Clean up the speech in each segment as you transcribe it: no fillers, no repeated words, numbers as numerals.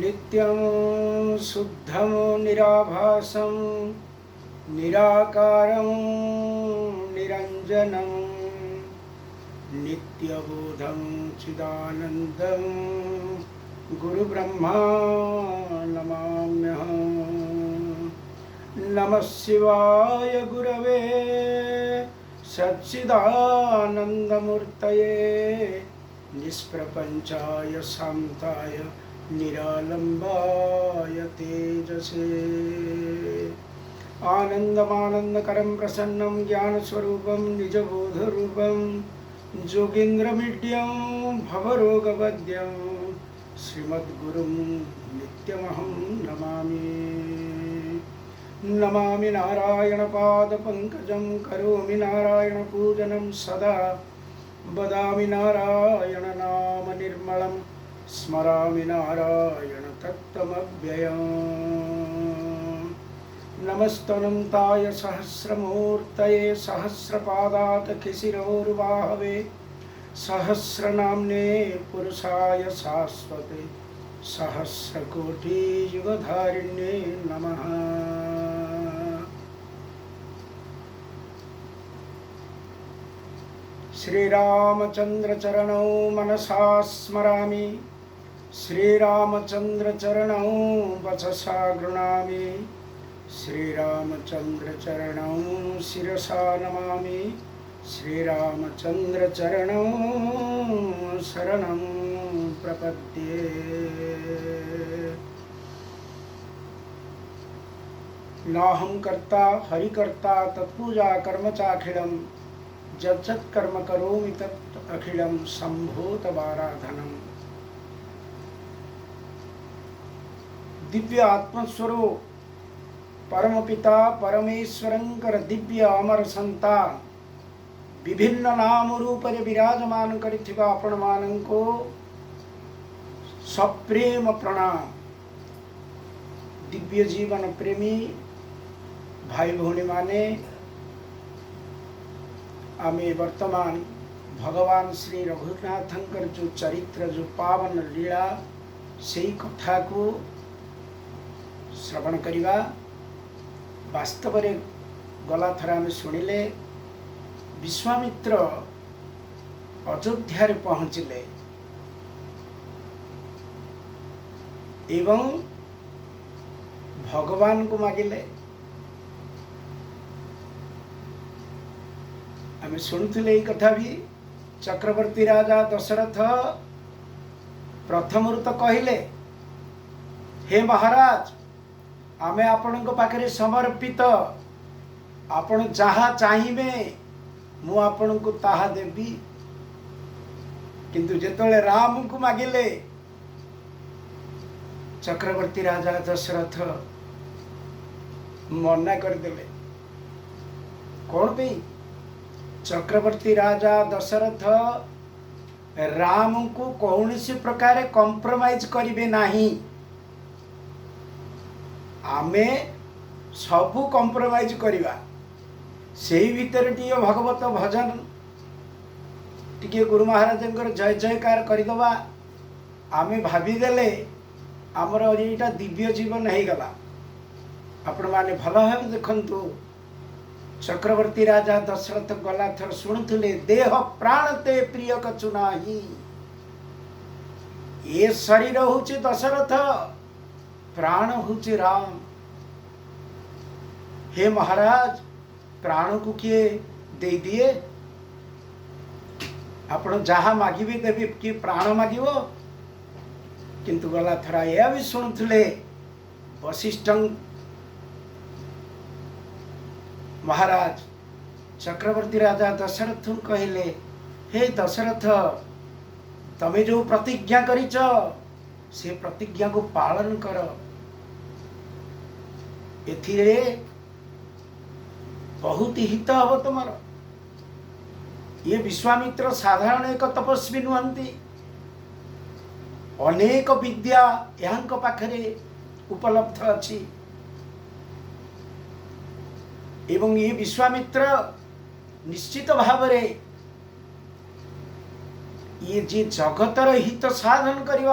नित्यं शुद्धं निराभासं निराकारं निरञ्जनं नित्यबोधं चिदानन्दं गुरुब्रह्मा नमाम्यहम्। नमः शिवाय गुरवे सच्चिदानन्दमूर्तये निष्प्रपञ्चाय शान्ताय निरालम्बाय तेजसे। आनन्दमानन्दकरं प्रसन्नं ज्ञानस्वरूपं निजबोधरूपं योगीन्द्रमीड्यं भवरोगवद्यं श्रीमद्गुरुं नित्यमहं नमामि। नमामि नारायणपादपङ्कजं करोमि नारायणपूजनं सदा वदामि नारायण नाम निर्मलं स्मरामि नारायण तत्त्वमव्ययम्। नमस्तनन्ताय सहस्रमूर्तये सहस्रपादात् शिरोर्बाहवे सहस्रनाम्ने पुरुषाय शाश्वते सहस्रकोटियुगधारिण्ये नमः। श्रीरामचन्द्र चरणौ मनसा स्मरामि श्रीरामचन्द्र चरणौ वचसा गृह्णामि श्रीरामचन्द्र चरणौ शिरसा नमामि श्रीरामचन्द्र चरणौ शरणं प्रपद्ये। नाहं कर्ता हरिकर्ता तत्पूजा कर्म चाखिलं जज्जत् कर्म करोमि तत् अखिलं संभूतवाराधनम्। दिव्य आत्मस्वरूप परमपिता परमेश्वरंकर दिव्य अमर संतान विभिन्न नाम रूप विराजमान करिथिबा आपण मानंको सप्रेम प्रणाम। दिव्य जीवन प्रेमी भाई भौणी माने आमे वर्तमान भगवान श्री रघुनाथंकर जो चरित्र जो पावन लीला से कथा को श्रवण करिबा। वास्तव में गला थर आम शुणिले विश्वामित्र अयोध्या पहुँचले एवं भगवान को मागिले। आम शुणुले ये कथा भी चक्रवर्ती राजा दशरथ प्रथम तो कहले, हे महाराज आमे आपण पाखे समर्पित, आपण जहा चाहिए मु आपण को ताहा देवी। किंतु जेतले राम को मागिले चक्रवर्ती राजा दशरथ मना करदेले। कौन पे? चक्रवर्ती राजा दशरथ राम को कौन सी प्रकार कॉम्प्रोमाइज करिवे नाही। आमे सबू कॉम्प्रोमाइज करिवा से भीतर टिके भगवत भजन टिके गुरु महाराज जय जयकार करदबा। आमे भावीदेले आमर एटा दिव्य जीवन हो गला। आपण माने भल भाव देखंतु चक्रवर्ती राजा दशरथ गला थर शुणुले देह प्राण ते प्रिय कछु नाही। ये शरीर होचे दशरथ प्राण होचे राम। हे महाराज प्राण को किए दे दिए? आपण जहा मागिबे देबे कि प्राण मागिबो? किंतु गला थरा या भी शुणुले वशिष्ठ महाराज चक्रवर्ती राजा दशरथ कहले, हे दशरथ तमे जो प्रतिज्ञा करिच से प्रतिज्ञा को पालन कर। एथिरे बहुत हित हम तुमर। ये विश्वामित्र साधारण एक तपस्वी नुहंती, अनेक विद्या यांक पाखरे उपलब्ध अछि। एवं ये विश्वामित्र निश्चित भावरे ये जे जगतर हित साधन करने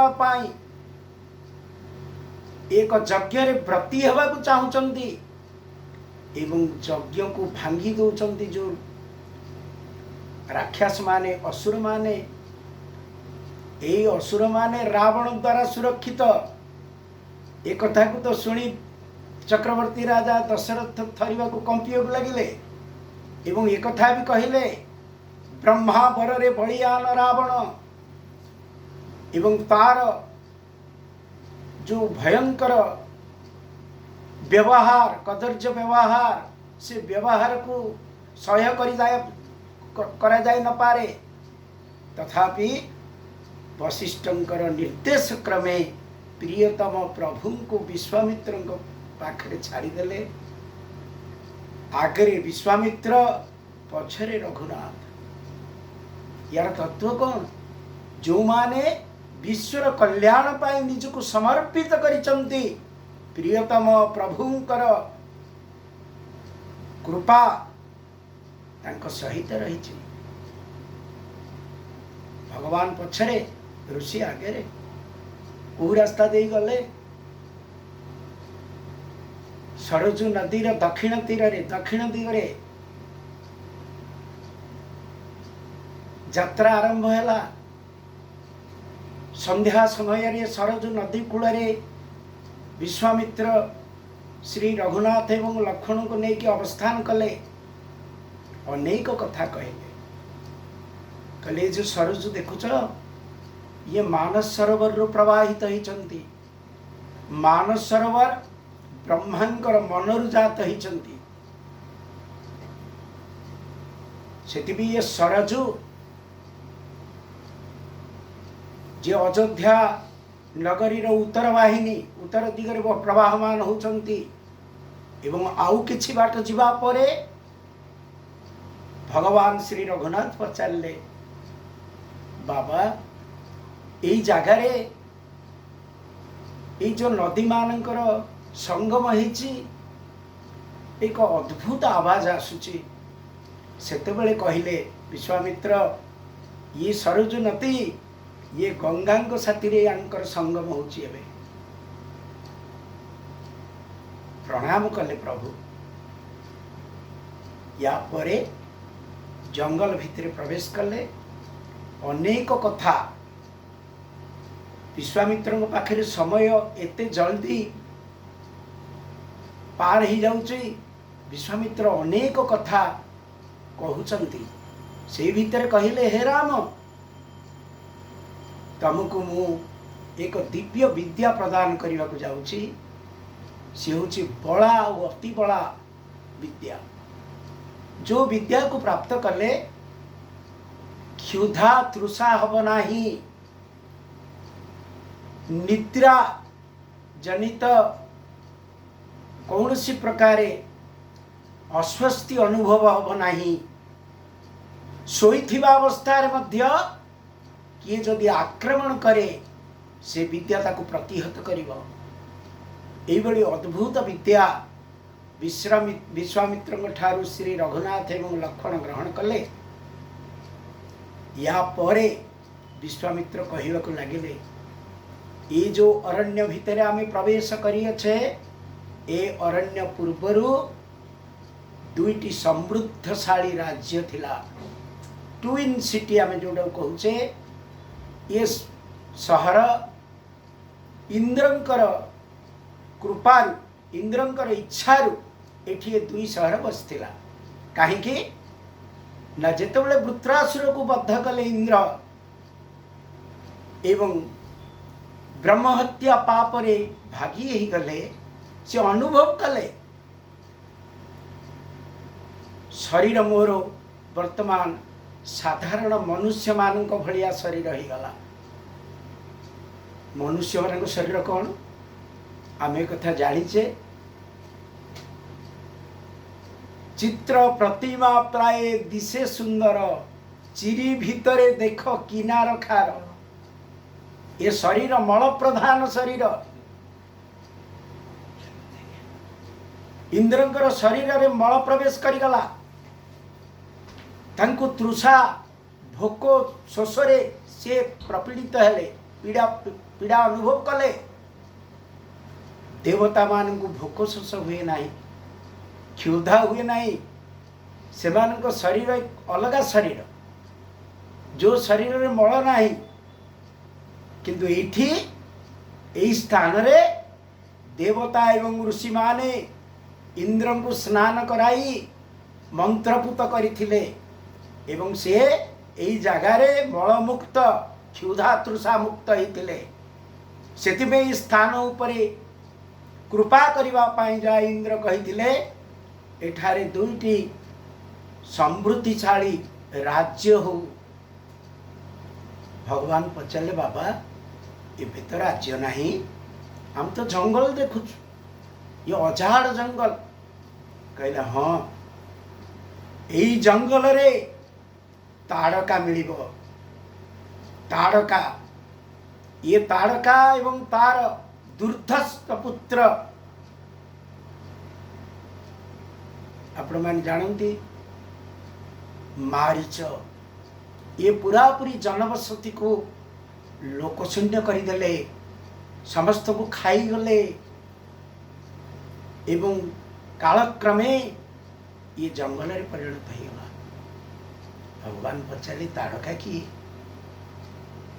एक यज्ञ रे व्रती हवा को चाहूचंती एवं यज्ञ को भांगी दौचंती जो राक्षस माने असुर माने ए असुर माने रावण द्वारा सुरक्षित एक कथा को तो सुनी चक्रवर्ती राजा दशरथ थरिबा को कंपियो लगिले एवं एक कथा भी कहिले ब्रह्मा बर रे बलियान रावण एवं तार जो भयंकर व्यवहार कदर्य व्यवहार से व्यवहार को सह्य करा जाए न पारे तथापि वशिष्ठंकर निर्देश क्रमे प्रियतम प्रभु को विश्वामित्र पाखरे छाड़ीदेले आगे विश्वामित्र पछरे रघुनाथ यार तत्व कौन जो माने विश्वर कल्याण पाई निजको समर्पित करिचंती प्रियतम प्रभुंकर कृपा तांको सहित रही भगवान पछरे ऋषि आगे रे को रास्ता दे गले सरजू नदीर दक्षिण तीर रे दक्षिण दिगरे यात्रा आरंभ हैला संध्या समय रे सरजू नदी कूल रे विश्वामित्र श्री रघुनाथ एवं लक्ष्मण को लेकिन अवस्थान कले अनेक कथा कहले जो सरजू देखुच ये मानस सरोवर रु प्रवाहित होती मानस सरोवर ब्रह्मांकर मनरु जात होती सेति भी ये सरजू जे अयोध्या नगरी उत्तर वाहिनी उत्तर दिगरे प्रवाहमान होचंती एवं आउ किछि बाट जिबा परे भगवान श्री रघुनाथ पचारे बाबा यही जगार जो नदी मानकर संगम होइछि एक अद्भुत आवाज आसुची सेतेबेले कहिले विश्वामित्र ये सरजू नदी ये गंगा को साथी रे यांकर संगम होची एबे प्रणाम कले प्रभु या परे जंगल भितर प्रवेश कले अनेक कथा विश्वामित्र पाखे समय एते जल्दी पार ही जाउची विश्वामित्र अनेक कथा कहउचंती से भितर कहिले हे राम तुमको मु एक दिव्य विद्या प्रदान करने को जाऊँगी सी हूँ बला और अति बला विद्या जो विद्या को प्राप्त कले क्षुधा तृषा हब नाही निद्रा जनित कौन सी प्रकारे अस्वस्थि अनुभव हब नाही शोइथिबा अवस्था मध्य किए जदि आक्रमण करे से विद्या ताको प्रतिहत करिवो एइबडी अद्भुत विद्या विश्वामित्र ठारू श्री रघुनाथ एवं लक्ष्मण ग्रहण कले या परे विश्वामित्र कहवाक लगिले ये जो अरण्य भितर आमे प्रवेश करियछे ए अरण्य पूर्वरु दुईटी समृद्धशाली राज्य थिला ट्विन सिटी आमे जोडा कहूचे ये सहर इंद्रंकर कृपारु इंद्रंकर इच्छारु एठी दुई सहर बसथिला काहेकि ना जेतेबेले वृत्रासुर को बद्ध कले इंद्र एवं ब्रह्महत्या पाप रे भागी ही गले से अनुभव कले शरीर मोर वर्तमान साधारण मनुष्य मान भलिया शरीर ही गला मनुष्य मान शरीर कौन आम कथा जाचे चित्र प्रतिमा प्राय दिशे सुंदर चिरी भितरे देख किनार खार ये शरीर मल प्रधान शरीर इंद्रंकर शरीर रे मल प्रवेश करिगला तांको तृषा भोक शोषरे से प्रपीड़ित हेले पीड़ा पीड़ा अनुभव कले देवता मान को भोक शोष हुए ना, क्षुधा हुए ना। से शरीर एक अलग शरीर, जो शरीर में मल ना, किंतु यही स्थान रे देवता एवं ऋषि माने इंद्र को स्नान कराई मंत्रपुत करथिले एवं से यही जगार मल मुक्त क्षुधा तृषा मुक्त होते। से स्थान उपर कृपा करने जा इंद्र कही एठारे दुईटी समृद्धिशाली राज्य हो। भगवान पचारे बाबा एबे तो राज्य नहीं, हम तो जंगल देखु, ये अजाड़ जंगल। कहला हाँ, यही जंगल रे ताड़का मिलिबो। ताड़का, ये ताड़का एवं तार दुर्धस्त पुत्र आपण मान जानती मारीच, ये पूरापूरी जनबसती को लोकशून्य करदेले, समस्त को खाईगले एवं कालक्रमे ये जंगल रे परिणत होगा। भगवान पचारे ताड़का की?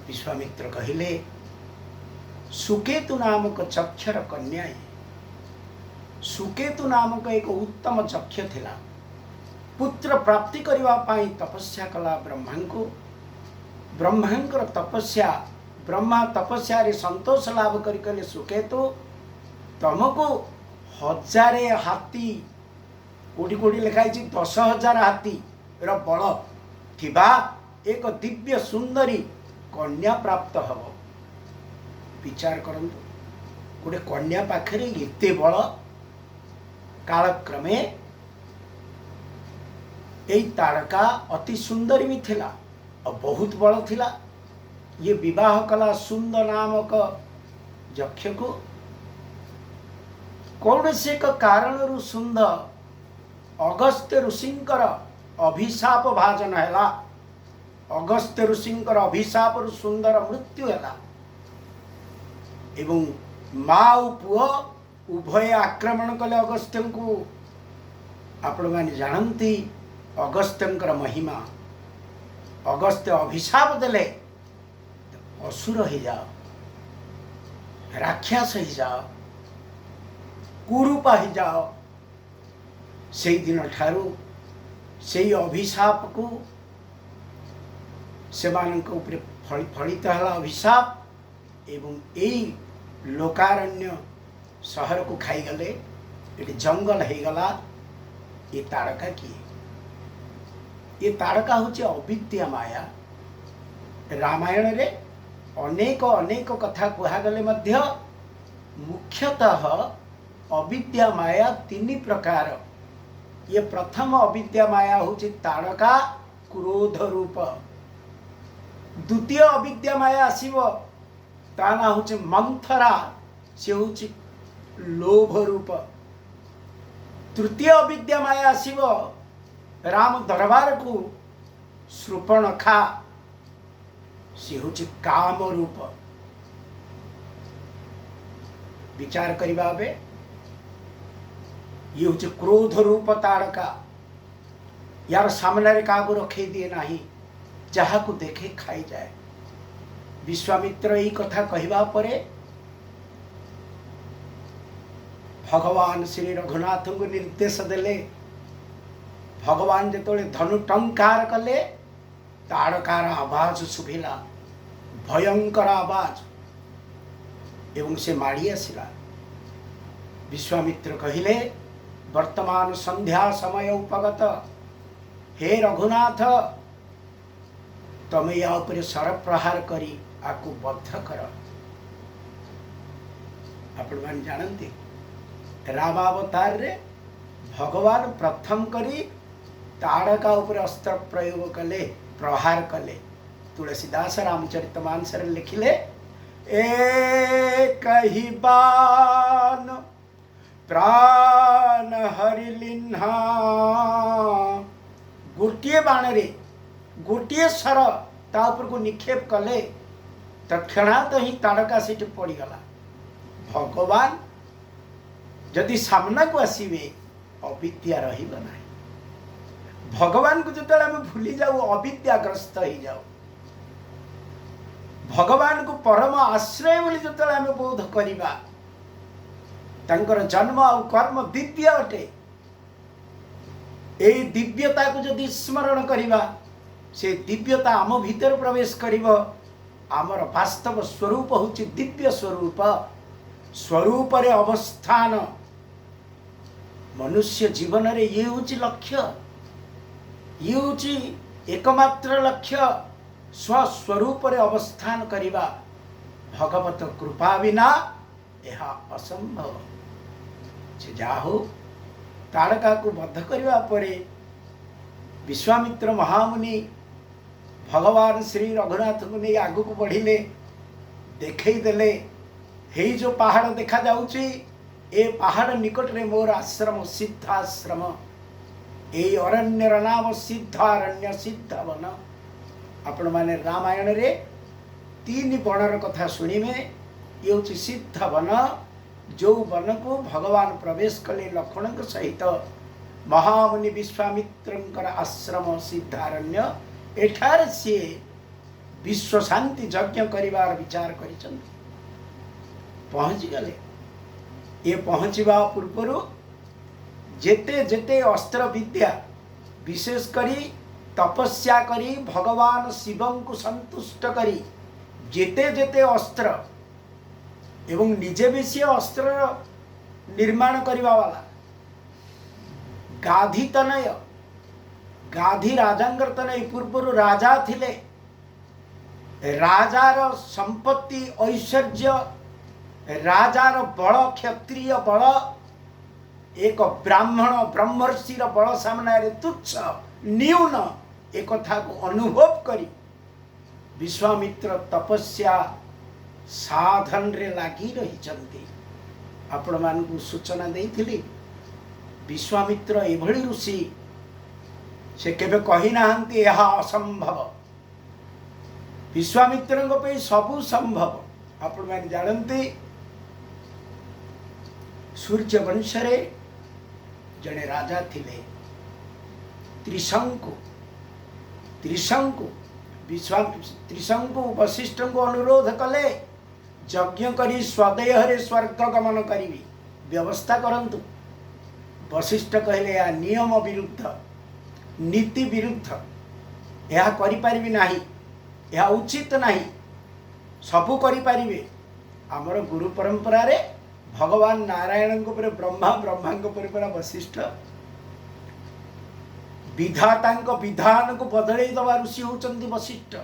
विश्वामित्र कहिले सुकेतु नामक चक्षर कन्या। सुकेतु नामक एक उत्तम चक्ष थिला, पुत्र प्राप्ति करबा पाई तपस्या कला ब्रह्मा को। ब्रह्मांकर तपस्या, ब्रह्मा तपस्या रे संतोष लाभ करिकले सुकेतु तुमको 1000 हाथी, कोटी कोटी लिखाई 10,000 हाथी रो बल थिबा एक दिव्य सुंदरी कन्या प्राप्त हब। विचार करंतु, गोटे कन्या पाखरे एते बल। कालक्रमे यही ताड़का अति सुंदरी भी थिला और बहुत बड़ थिला। ये विवाह कला सुंदर नामक यक्ष को। कौन से एक कारण सुंदर अगस्त्य ऋषिंकर अभिशाप भाजन है। अगस्त्य ऋषिंकर अभिशाप रु सुंदर मृत्यु है एवं माँ और पुओ उभय आक्रमण कले अगस्त्य को। आपण माने जानती अगस्त्य महिमा। अगस्त्य अभिशाप देले असुर हो जाओ, राक्षस हो जाओ, कुरूपा हो जाओ। से दिन ठारू से अभिशाप को से फलित है अभिशाप एवं यही लोकारण्य शहर को खाईगले। ये जंगल हो गला। ये ताड़का किए? ये ताड़का हूँ अविद्या माया। रामायण रे अनेक अनेक कथा कहगले मध्य मुख्यतः अविद्या माया 3 प्रकार। ये प्रथम अविद्या माया हूँ ताड़का क्रोध रूप। द्वितीय अविद्या माया आसीबो ता ना हूँ मंथरा, से हूँ लोभ रूप। तृतीय अविद्या माया आसीबो राम दरबार को शूर्पणखा, से हूँ काम रूप। विचार करिबा बे ये हूँ क्रोध रूप ताड़का। यार सामने का रखे दिए नाही, जहा को देखे खाई जाए। विश्वामित्र यही कथा कहवा परे भगवान श्री रघुनाथ को निर्देश देले। भगवान जेतोले धनु टंकार कले ताड़कार आवाज शुभिला, भयंकर आवाज एवं से माड़ी आसला। विश्वामित्र कहिले वर्तमान संध्या समय उपगत, हे रघुनाथ तमे या उपरे सर प्रहार करी आकु बद्ध कर। आपण मान जानते रामावतार रे भगवान प्रथम करी ताड़का उपर अस्त्र प्रयोग कले, प्रहार कले। तुलसीदास रामचरितमानस रे लिखिले एक ही बाण प्राण हरिलिन्हा। गोटे बाण रे गोटे सर ता उपर को निक्षेप कले, तत्क्षणात ही ताड़का सीट पड़गला। भगवान जदि सामना को आसीबे अविद्या रहिबा नाही। भगवान को जो आम भूली जाऊ अविद्याग्रस्त हो जाऊ। भगवान को परम आश्रय बोली जो आम बोध करिबा तांकर जन्म और कर्म दिव्य अटे। यही दिव्यता को जदि स्मरण करिबा से दिव्यता आम भीतर प्रवेश करिबो। आमर वास्तव स्वरूप होछि दिव्य स्वरूप। स्वरूप रे अवस्थान मनुष्य जीवन रे ये होछि लक्ष्य, ये होछि एकमात्र लक्ष्य। स्वस्वरूप रे अवस्थान करिबा भगवत कृपा बिना यह असंभव। से जाहो ताड़का को बद्ध करने परे विश्वामित्र महामुनि भगवान श्री रघुनाथ को नहीं आगु को बढ़िले देखई देले। हे जो पहाड़ देखा जाउची ए पहाड़ निकट रे मोर आश्रम सिद्धाश्रम। ए अरण्यर नाम सिद्धारण्य सिद्ध वन। आपण माने रामायण रे तीन वनर कथा सुनिमे। ये होची सिद्ध वन, जो वन को भगवान प्रवेश कले लक्ष्मण सहित महामुनि विश्वामित्र आश्रम सिद्धारण्य। एठार सी विश्व शांति यज्ञ करिवार विचार करिछन। पहुँच गले। ये पहुँचवा पूर्व जेते जेते अस्त्र विद्या विशेष करी तपस्या करी भगवान शिवं को संतुष्ट करी जेते जेते अस्त्र एवं निजे भी सी अस्त्र निर्माण करिवा वाला गाधी तनय गाधी राजांगर तनय पूर्व राजा थिले। राजार संपत्ति ऐश्वर्य राजार बल क्षत्रिय बल एक ब्राह्मण ब्रह्मर्षिर बल सामने तुच्छ न्यून एक कथा को अनुभव करी विश्वामित्र तपस्या साधन रे लागी रही चंती। आपण मान को सूचना देइथिली विश्वामित्र एभली ऋषि से केबे कहि नाहंती यह असंभव। विश्वामित्र को पे सबु संभव। आपण मान जानती सूर्य वंश रे जड़े राजा थिले त्रिशंकु। त्रिशंकु त्रिशंकु वशिष्ठ को अनुरोध कले यज्ञ करी स्वदेह रे स्वर्ग गमन करी व्यवस्था करंतु। वशिष्ठ कहले या नियम विरुद्ध नीति विरुद्ध यह करि परिबि नाही, यह उचित नाही। सबु करि परिबे हमर गुरु परंपरा रे भगवान नारायण को ब्रह्मा ब्रह्मा पर वशिष्ठ विधाता विधान को बदल दवा ऋषि होचंती वशिष्ठ।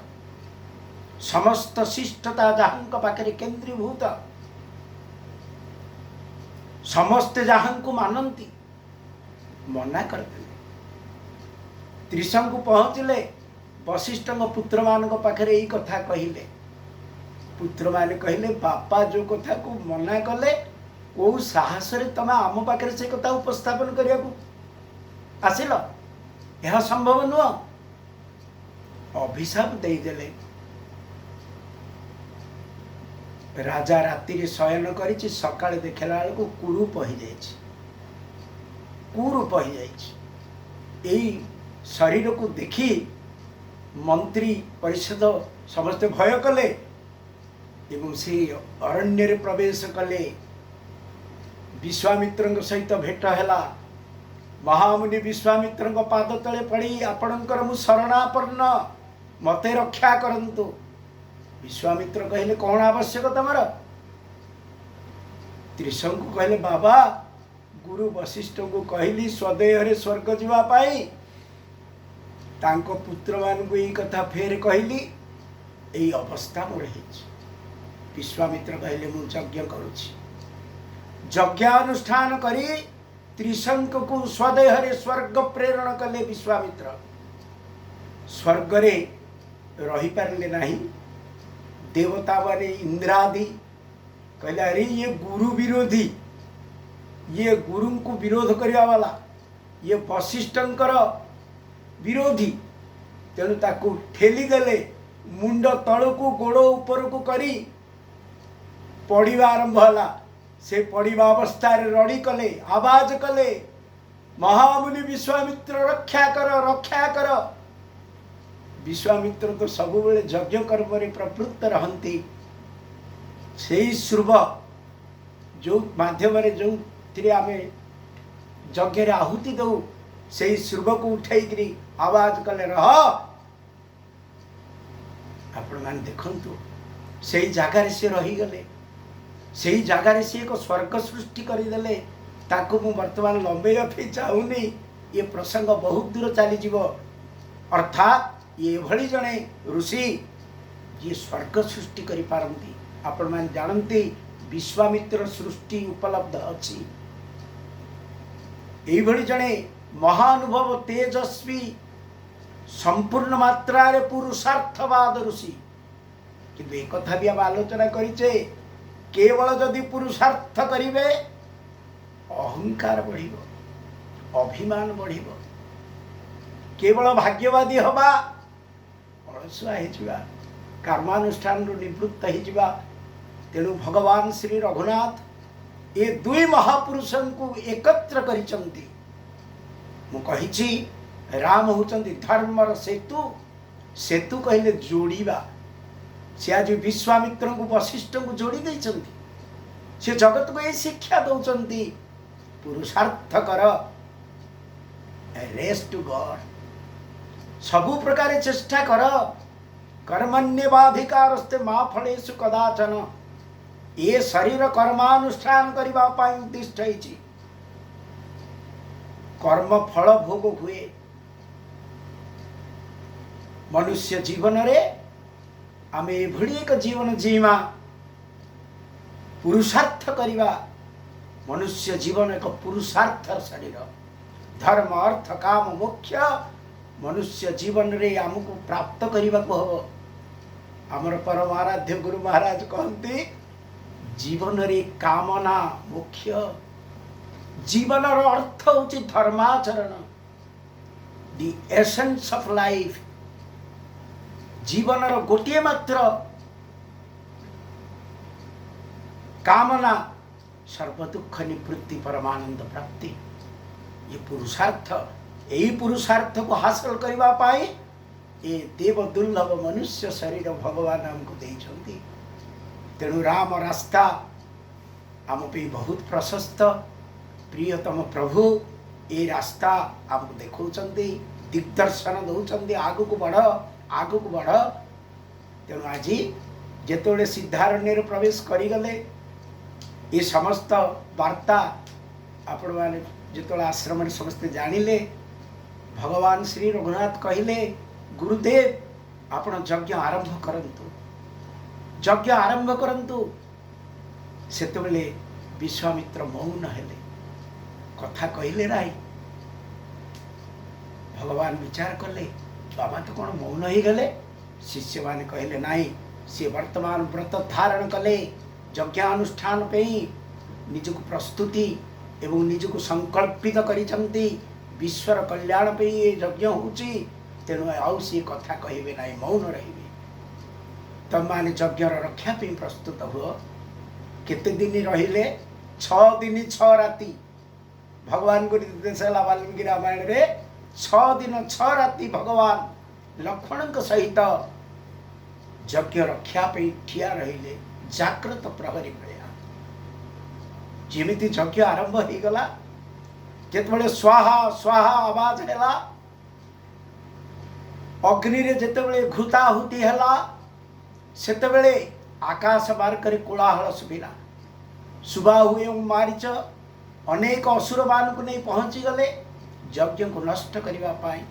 समस्त शिष्टता जहां पाखे केंद्रीभूत समस्ते जहां को मानती मना करते। त्रिशंकु पहुँचले वशिष्ठ पुत्र मान पाखे यही कथा कहले। पुत्र माने कहले बापा जो कथा को मना कले को साहस रे तमे आम पाखे से कथा उपस्थापन करिया को आसिल। यह संभव नुह। अभिशाप दे देले। राजा राति रे शयन करिछि सकाळे देखला बेलको कुरूप हो जाइछि। कुरूप हो जाइछि। एई शरीर को देखी मंत्री परिषद समस्त भय कले एवं से अरण्य रे प्रवेश कले। विश्वामित्र सहित भेट हैला। महामुनि विश्वामित्र पाद तले पड़ी आपणकर मु शरणापन्न मते रक्षा करंतु। विश्वामित्र कहले कौन आवश्यक तमर? त्रिशंकु कहले बाबा गुरु वशिष्ठ को कहली स्वदेह रे स्वर्ग जीवा पाई तांको पुत्र मान को यही कथा फेर कहली यही अवस्था मोर हेछि। विश्वामित्र कहले मु यज्ञ करुछि। यज्ञानुष्ठान करी त्रिशंक को स्वदेह रे स्वर्ग प्रेरण कले विश्वामित्र। स्वर्ग रे रही पारले नहीं। देवता माने इंद्रादि कहले अरे ये गुरु विरोधी, ये गुरु को विरोध करने वाला, ये वशिष्ठंकर विरोधी। तेणु ताकू ठेली देले मुंड तल को गोड़ ऊपर को करी पढ़ा आरंभ होला। से पड़िबा अवस्था रड़ी कले आवाज कले महामुनि विश्वामित्र रक्षा कर। विश्वामित्र तो सब बेले यज्ञ कर्म प्रवृत्त रहती। से श्रुव जो माध्यम जो आम यज्ञ आहुति दऊ से श्रुव को उठे आवाज कले रह। आपण मैंने देखंतु से जगार से रहीगले से जगार से एक स्वर्ग सृष्टि करदेले। ताकू मु वर्तमान लंबेया चाहूनी ये प्रसंग बहुत दूर चलीज। अर्थात ये भली जड़े ऋषि ये स्वर्ग सृष्टि करि पारंती। आपण मैंने जानती विश्वामित्र सृष्टि उपलब्ध अच्छी। यही भली जड़े महानुभव तेजस्वी संपूर्ण मात्रा रे पुरुषार्थवाद ऋषि। किंतु एक कथा भी आम आलोचना करिचे केवल जदि पुरुषार्थ करिवे अहंकार बढ़िबो अभिमान बढ़िबो केवल भाग्यवादी हवा अलसुआ हेजिबा कर्मानुष्ठान निवृत्त हेजिबा। तेणु भगवान श्री रघुनाथ ये दुई महापुरुषों को एकत्र करिसंती। मु कहिछि राम होचंती धर्मर सेतु। सेतु कहले जोड़ीबा। से आज विश्वामित्र को वशिष्ठ को जोड़ी देइचंती। से जगत को ये शिक्षा दौचंती पुरुषार्थ कर रेस्ट टू गॉड। सबु प्रकार चेष्टा कर कर्मण्यवाधिकारस्ते मा फलेषु कदाचन। ये शरीर कर्मानुष्ठान करबा पाई उद्दिष्ट होइछि। कर्म फल भोग हुए। मनुष्य जीवन रे आमे एभली एक जीवन जीवा पुरुषार्थ करिबा। मनुष्य जीवन एक पुरुषार्थ शरीर धर्म अर्थ काम मोक्ष मनुष्य जीवन रे हमको प्राप्त करने को हम। आमर परम आराध्य गुरु महाराज कहते जीवन रे कामना मुख्य। जीवन अर्थ होची धर्माचरण दी एसेंस ऑफ लाइफ। जीवन गोटे मात्र कामना सर्व दुख निवृत्ति परमानंद प्राप्ति। ये पुरुषार्थ यही पुरुषार्थ को हासिल करबा पाई ये देव दुर्लभ मनुष्य शरीर भगवान हमको देइछंती। तेणु राम रास्ता आम पे बहुत प्रशस्त। प्रियतम प्रभु ये रास्ता आमको देखौछंती दिग्दर्शन दौछंती आगु को बढ़ आगु को बढ़। तेणु आज जेतोले सिद्धारण्य प्रवेश करिगले ये समस्त वार्ता आपण माने जेतोले आश्रम में समस्त जानिले भगवान श्री रघुनाथ कहले गुरुदेव आपण यज्ञ आरंभ करंतु यज्ञ आरंभ करंतु। सेतबेले विश्वामित्र मौन हेले कथा कहले नाई। भगवान विचार कले बाबा तो कौन मौन ही गले। शिष्य माने कहले नाई सी वर्तमान व्रत धारण कले यज्ञानुष्ठान पे निजक प्रस्तुति एवं निजक संकल्पित करिसंती विश्वर कल्याण पे ये यज्ञ होची। तेणु आउ सी कथा कहबे नाई मौन रहिबे। तम माने यज्ञ रक्षा पे प्रस्तुत हुओ। केते दिन रहिले 6 दिन 6 राति। भगवान को निर्देश है वाल्मीकि रामायण रे 6 दिन 6 राति भगवान लक्ष्मण सहित यज्ञ रक्षा पे ठिया रहिले जागृत प्रहरी भया। जेमिति यज्ञ आरंभ हो गला जेतबेले स्वाहा स्वाहा आवाज हैला अग्नि रे जेतबेले घृताहुति हैला सेतबेले आकाश मार्ग रे कोलाहल सुबिला। सुबा हुए मारिच अनेक असुर मान को नहीं पहुंची गले यज्ञ को नष्ट करने पाई।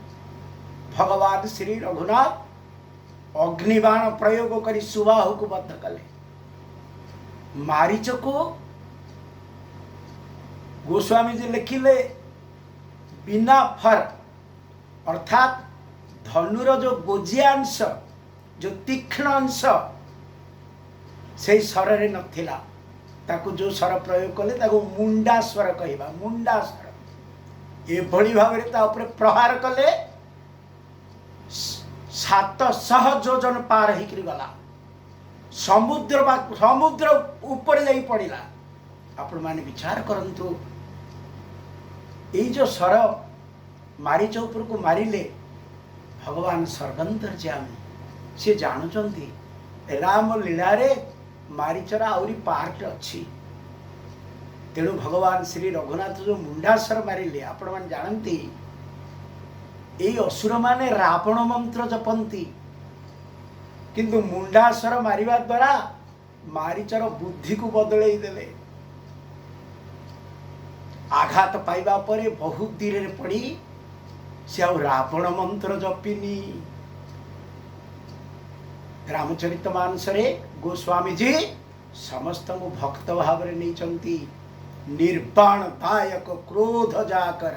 भगवान श्री रघुनाथ अग्निबाण प्रयोग करी सुबाहु को बद्ध कले। मारीच को गोस्वामी जी लिखिले बिना फर अर्थात धनुर जो गोजिया अंश जो तीक्ष्ण अंश से स्वर रे नथिला ताकू जो स्वर प्रयोग कले ताकू मुंडा स्वर कहबा। मुंडा स्वर ये भली भाव रे ता ऊपर प्रहार कले 700 योजन पार ही गला। समुद्र ऊपर जाई पड़िला आपण माने विचार करंतु जो सर मारीच उपर को मारिले भगवान सर्वंतर्यामी से जानुचंती राम लीला रे मारीचर आउरी पार्ट अच्छी। तेणु भगवान श्री रघुनाथ जो मुंडासर मारिले आपण माने जानती एई असुर माने रावण मंत्र जपंती किंतु मुंडासर मारिबा द्वारा मारीचर बुद्धि को बदलई देले। आघात पाइबा परे बहुत धीरे पड़ी से रावण मंत्र जपिनी। रामचरितमानस रे गोस्वामी जी समस्त को भक्त भाव नहीं चंती। निर्वाण दायक क्रोध जाकर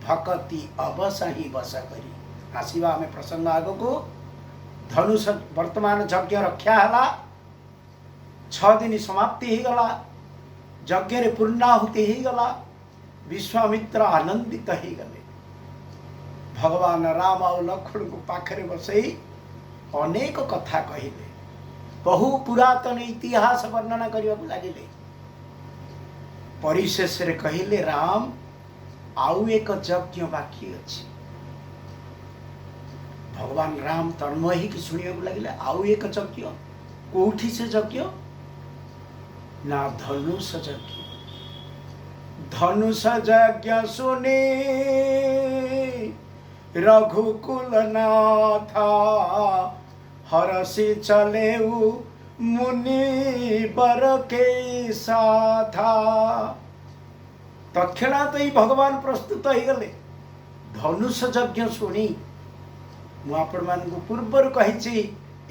भक्ति अवसही बस करी। आसीबा हमें प्रसंग आग को धनुष वर्तमान यज्ञ रक्षा हला 6 दिन समाप्ति ही गला यज्ञ रे पूर्णाहुति ही गला। विश्वामित्र आनंदित ही गले। भगवान राम और लक्ष्मण को पाखरे बसई अनेक कथा कहिले। बहु पुरातन इतिहास वर्णना करने को लगे। परिशेष रे कहिले राम आउ एक यज्ञ बाकी अच्छी। भगवान राम तन्मय ही कि शुणिया को लगे आउ एक यज्ञ कोठी से यज्ञ ना धनुष यज्ञ। धनुष यज्ञ सुनी रघुकुल नाथा हरसी चलेऊ मुनि बर के साथा। तक्षणात ही भगवान प्रस्तुत हो गले। धनुष यज्ञ शुणी मु आपण मान पूर्वर कही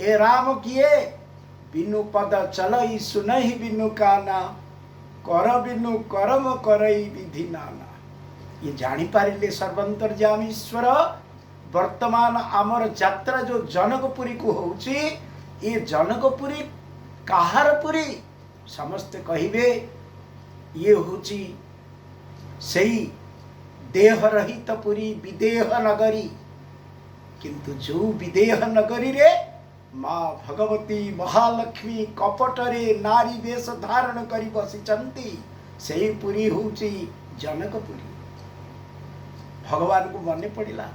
ए राम किए बिनु पद चलई सुनहि बिनु काना कर बिनु करम करई विधि नाना। ये जानी पारिले सर्वंतर्यामी ईश्वर वर्तमान आमर यात्रा जो जनकपुरी को होउची ये जनकपुरी काहार पुरी समस्ते कहिबे ये होची सही देह रहित पुरी विदेह नगरी। किंतु जो विदेह नगरी रे माँ भगवती महालक्ष्मी कपटरे नारी वेश धारण करी बसिचंती सही पुरी होची जनकपुरी। भगवान को मन पड़िला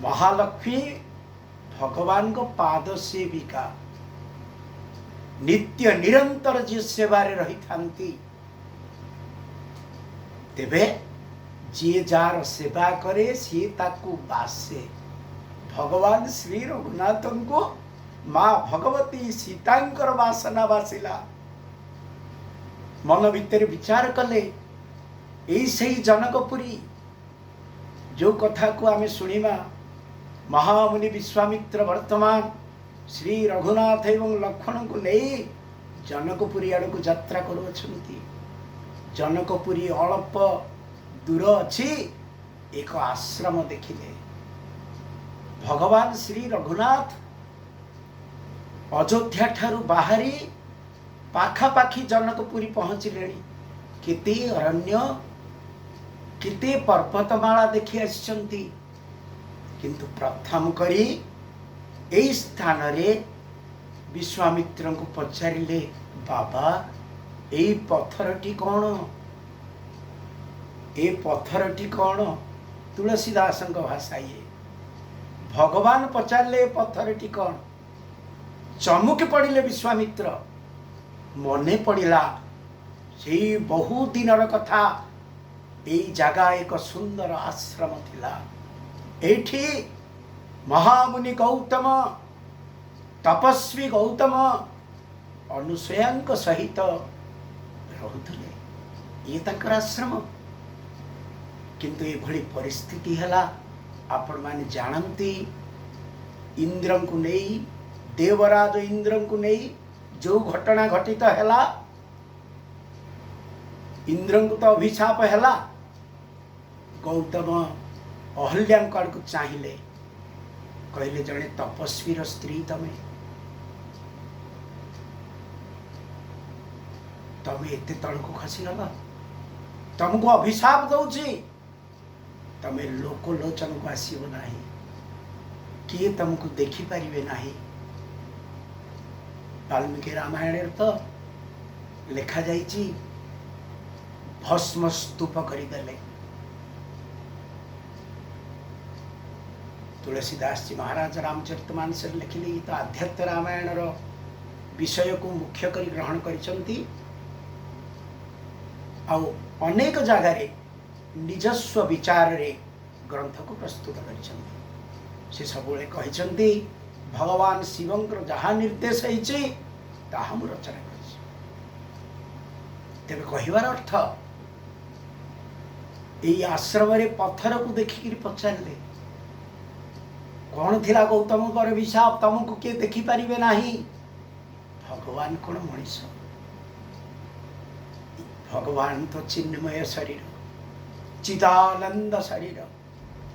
महालक्ष्मी भगवान को पाद सेविका नित्य निरंतर जी सेवारे रही थांती। तेबे जी जार सेवा करे सी ताकू बासे। भगवान श्री रघुनाथ को माँ भगवती सीतांकर वासना बासिला। मन भितर विचार कले यही सही जनकपुरी जो कथा को आमे सुनिमा। महामुनि विश्वामित्र वर्तमान श्री रघुनाथ एवं लक्ष्मण को नहीं जनकपुरी आड़ को यात्रा करुछंती। जनकपुरी अल्प दूर अच्छी एक आश्रम देखिले। भगवान श्री रघुनाथ अयोध्या ठारू बाहरी पाखापाखी जनकपुरी पहुँचले। केते अरण्य केते पर्वतमाला देखि आछंती किंतु प्रथम करी एई स्थान रे विश्वामित्र को पचारिले बाबा एई पत्थरटी कौन ए पत्थरटी कौन। तुलसीदास भाषा ये भगवान पचारे पत्थरटी कौन। चमुकी पड़िले विश्वामित्र मने पड़िला से बहु दिनर कथा। यही जगह एक सुंदर आश्रम थिला। एठी महामुनि गौतम तपस्वी गौतम अनुसयांक सहित रहुथले ये तंकर आश्रम। किंतु ये भली परिस्थिति हला आपण माने जानती। इंद्र को नहीं देवराज इंद्र को नहीं जो घटना घटित हैला इंद्र को तो अभिशाप हैला। गौतम अहल्या को चाहिए कहले जड़े तपस्वीर स्त्री तमें एते तल को खसीगल तुमको अभिशाप दौची तमें लोकलोचन को आसब ना किए तुमको देखिपारे ना। वाल्मीकि रामायण तो ଲେଖା ଯାଇଛି ଭସ୍ମ ସ୍ତୂପ କରିଦେଲେ। ତୁଳସୀଦାସ ଜୀ ମହାରାଜ ରାମଚରିତମାନସରେ ଲେଖିଲେ ତ ଆଧ୍ୟାତ୍ମ ରାମାୟଣର ବିଷୟକୁ ମୁଖ୍ୟ କରି ଗ୍ରହଣ କରିଛନ୍ତି। ଆଉ ଅନେକ ଜାଗାରେ ନିଜସ୍ୱ ବିଚାରରେ ଗ୍ରନ୍ଥକୁ ପ୍ରସ୍ତୁତ କରିଛନ୍ତି। ସେ ସବୁବେଳେ କହିଛନ୍ତି ଭଗବାନ ଶିବଙ୍କର ଯାହା ନିର୍ଦ୍ଦେଶ ହେଇଛି ତାହା ମୁଁ ରଚନା କରିଛି। ତେବେ କହିବାର ଅର୍ଥ, ଏଇ ଆଶ୍ରମରେ ପଥରକୁ ଦେଖିକିରି ପଚାରିଲେ କଣ ଥିଲା ଗୌତମଙ୍କର ଅଭିଶାପ, ତମକୁ କିଏ ଦେଖିପାରିବେ ନାହିଁ। ଭଗବାନ କଣ ମଣିଷ? ଭଗବାନ ତ ଚିନ୍ମୟ ଶରୀର, ଚିଦାନନ୍ଦ ଶରୀର,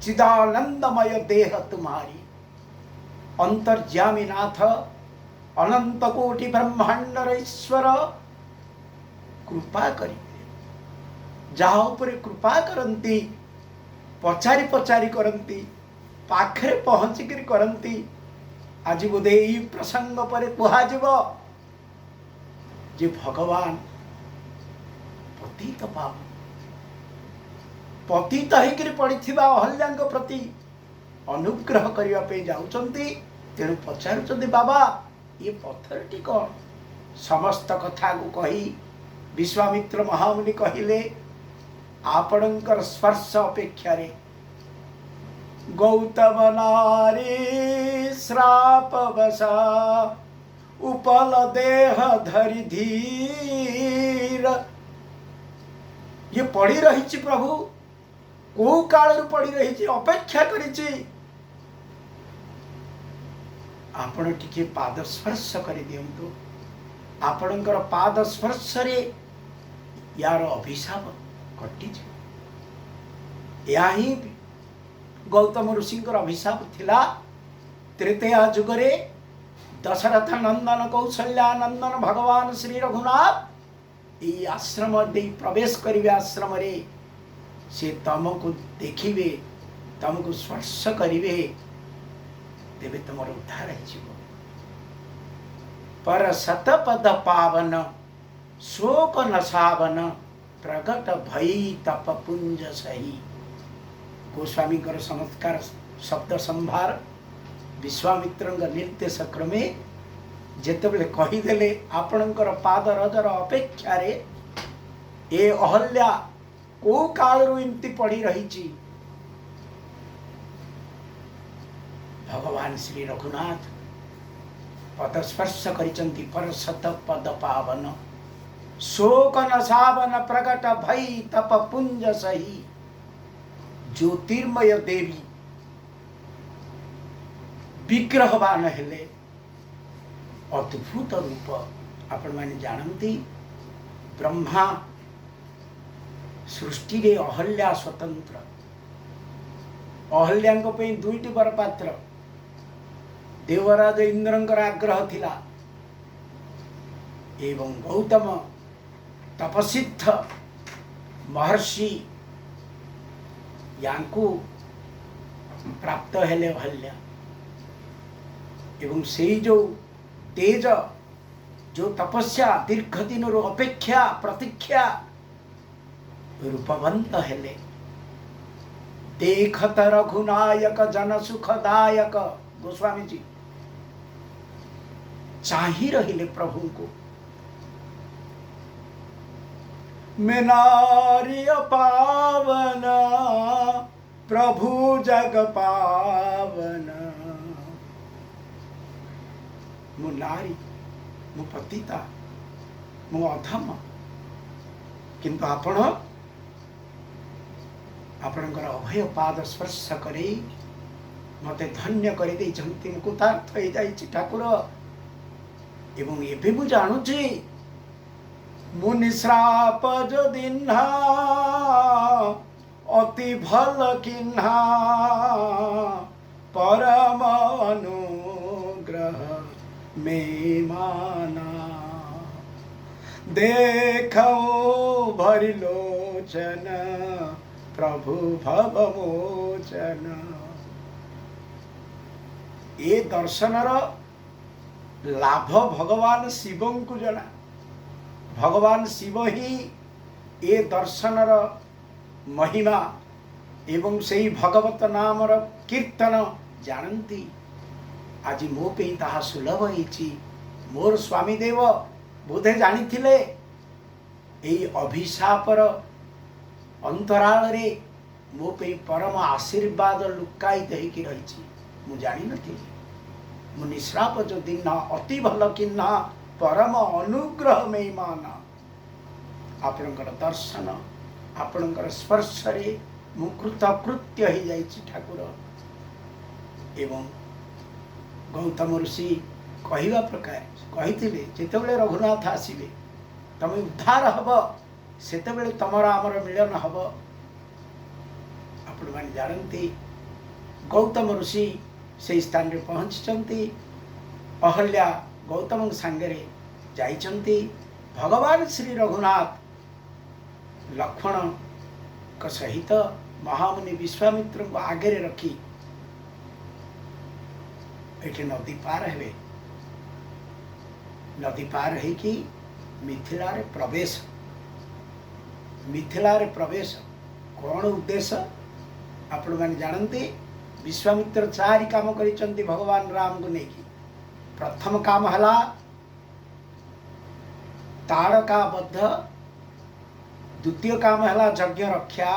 चिदानंदमय देह तुम्हारी, अंतर्यामी नाथ अनंत कोटि ब्रह्मांडर ईश्वर, कृपा करिवे जहा उपरे कृपा करंती, पचारि पचारि करंती, पाखरे पहुंचिकर करंती। आज बोधे यही प्रसंग पर कुहाजिब जे भगवान पतित पावन, पतित होकर पड़िथिबा अहल्याଙ୍କ प्रति अनुग्रह करिवा पे जाउचंती। तेणु पचारुचंती बाबा ये पत्थरटी कौन? समस्त कथा को कही विश्वामित्र महामुनि कहिले आपणकर स्पर्श अपेक्षा रे गौतम नारी श्राप बसा उपल देह धरि धीर। ये पड़ी रही प्रभु, को काल पड़ी रही अपेक्षा करिछि, आपण टिके पाद स्पर्श कर दियंतु। आपणकर पाद स्पर्श रे यार अभिशाप कटि। या ही गौतम ऋषिंकर अभिशाप थिला। त्रेतया जुगरे दशरथ नंदन कौशल्या नंदन भगवान श्री रघुनाथ ये आश्रम दे प्रवेश करिवे। आश्रम रे से तुमको देखिबे, तुमको स्पर्श करिवे, तेबे तुमर उद्धार हो। पर शतपद पावन शोक नसावन प्रगट भई तप पुंज सही। गोस्वामी चमत्कार शब्द संभार विश्वामित्र निर्देश क्रमे जेतेबेले कहीदेले आपणकर पाद रजर अपेक्षा रे ए अहल्या को कालरू इमती पड़ी रही। भगवान श्री रघुनाथ पदस्पर्श करिचंती। पर शत पद पावन शोक नसावन प्रगट भई तप पुंज सही। ज्योतिर्मय देवी विग्रहवान हेले अद्भुत रूप। आपण माने जानती ब्रह्मा सृष्टि रे अहल्या स्वतंत्र। अहल्याଙ୍କ ପାଇଁ दुईटी वरपात्र। देवराज इंद्रंकर आग्रह थिला एवं गौतम तपसिद्ध महर्षि यांकु प्राप्त हेले अहल्या। एवं से जो तेज जो तपस्या दीर्घ दिन अपेक्षा प्रतीक्षा रूपवंत हेले। देखत रघुनायक जन सुखदायक। गोस्वामी जी चाही रहिले प्रभु को। मैं नारी पावन प्रभु जग पावन। मु नारी, मु पतिता, मु अधम, किंतु आपणकर अभय पाद स्पर्श करे मते धन्य कर देइछंती। मुकुतार्थ हो जाइछि ठाकुर। एवं एबे मु जानुछि मुनि श्राप जो दिन्हा अति भल किन्हा परम अनुग्रह में माना। देखो भरि लोचन प्रभु भवमोचन। ये दर्शनर लाभ भगवान शिव को जना। भगवान शिव ही ए दर्शनर महिमा एवं से भगवत नामर कीर्तन जानती। आज मो पे ताहा सुलभ होइछि। मोर स्वामी देव बोधे जानी थिले एई अभिशापर अंतराल रे मो पे परम आशीर्वाद लुकाई देकी रहिछि। मु जानी नथिली। मु निश्राप जो दिन अति भल किन्ना परम अनुग्रह मेहमान आपणकर दर्शन आपणकर स्पर्श रे मु कृतकृत्य हो जाइछि ठाकुर। एवं गौतम ऋषि कहवा प्रकार कही जितेबले रघुनाथ आसवे तुम उद्धार हब सेतेबले तमर आमर मिलन हब। आपण माने जानती गौतम ऋषि से स्थान रे पहुंचती। अहल्या गौतम सांगरे जाइछंती। भगवान श्री रघुनाथ लक्ष्मण का सहित महामुनि विश्वामित्र को आगे रखी एठी नदी पार हेबे। नदी पार है कि मिथिला रे प्रवेश। मिथिला रे प्रवेश कौन उद्देश्य आपण माने जानते। विश्वामित्र चारि काम करिसंती भगवान राम को नेकी। प्रथम काम हला ताड़का बद्ध। द्वितीय काम हला यज्ञ रक्षा।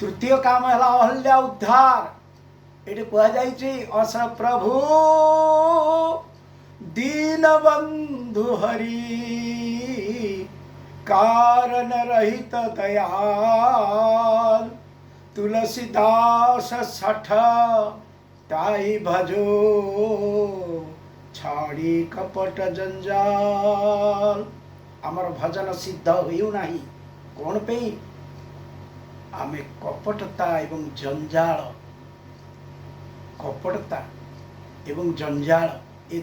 तृतीय काम हला अहल्या उद्धार। ये कहुई अस प्रभु दीन बंधु हरि कारण रहित दयाल तुलसीदास सठ ताई भजो छाड़ी कपट जंजाल। आमर भजन सिद्ध हो नहीं कौन पे आमे कपटता एवं जंजाल कपटता एवं जंजाल ए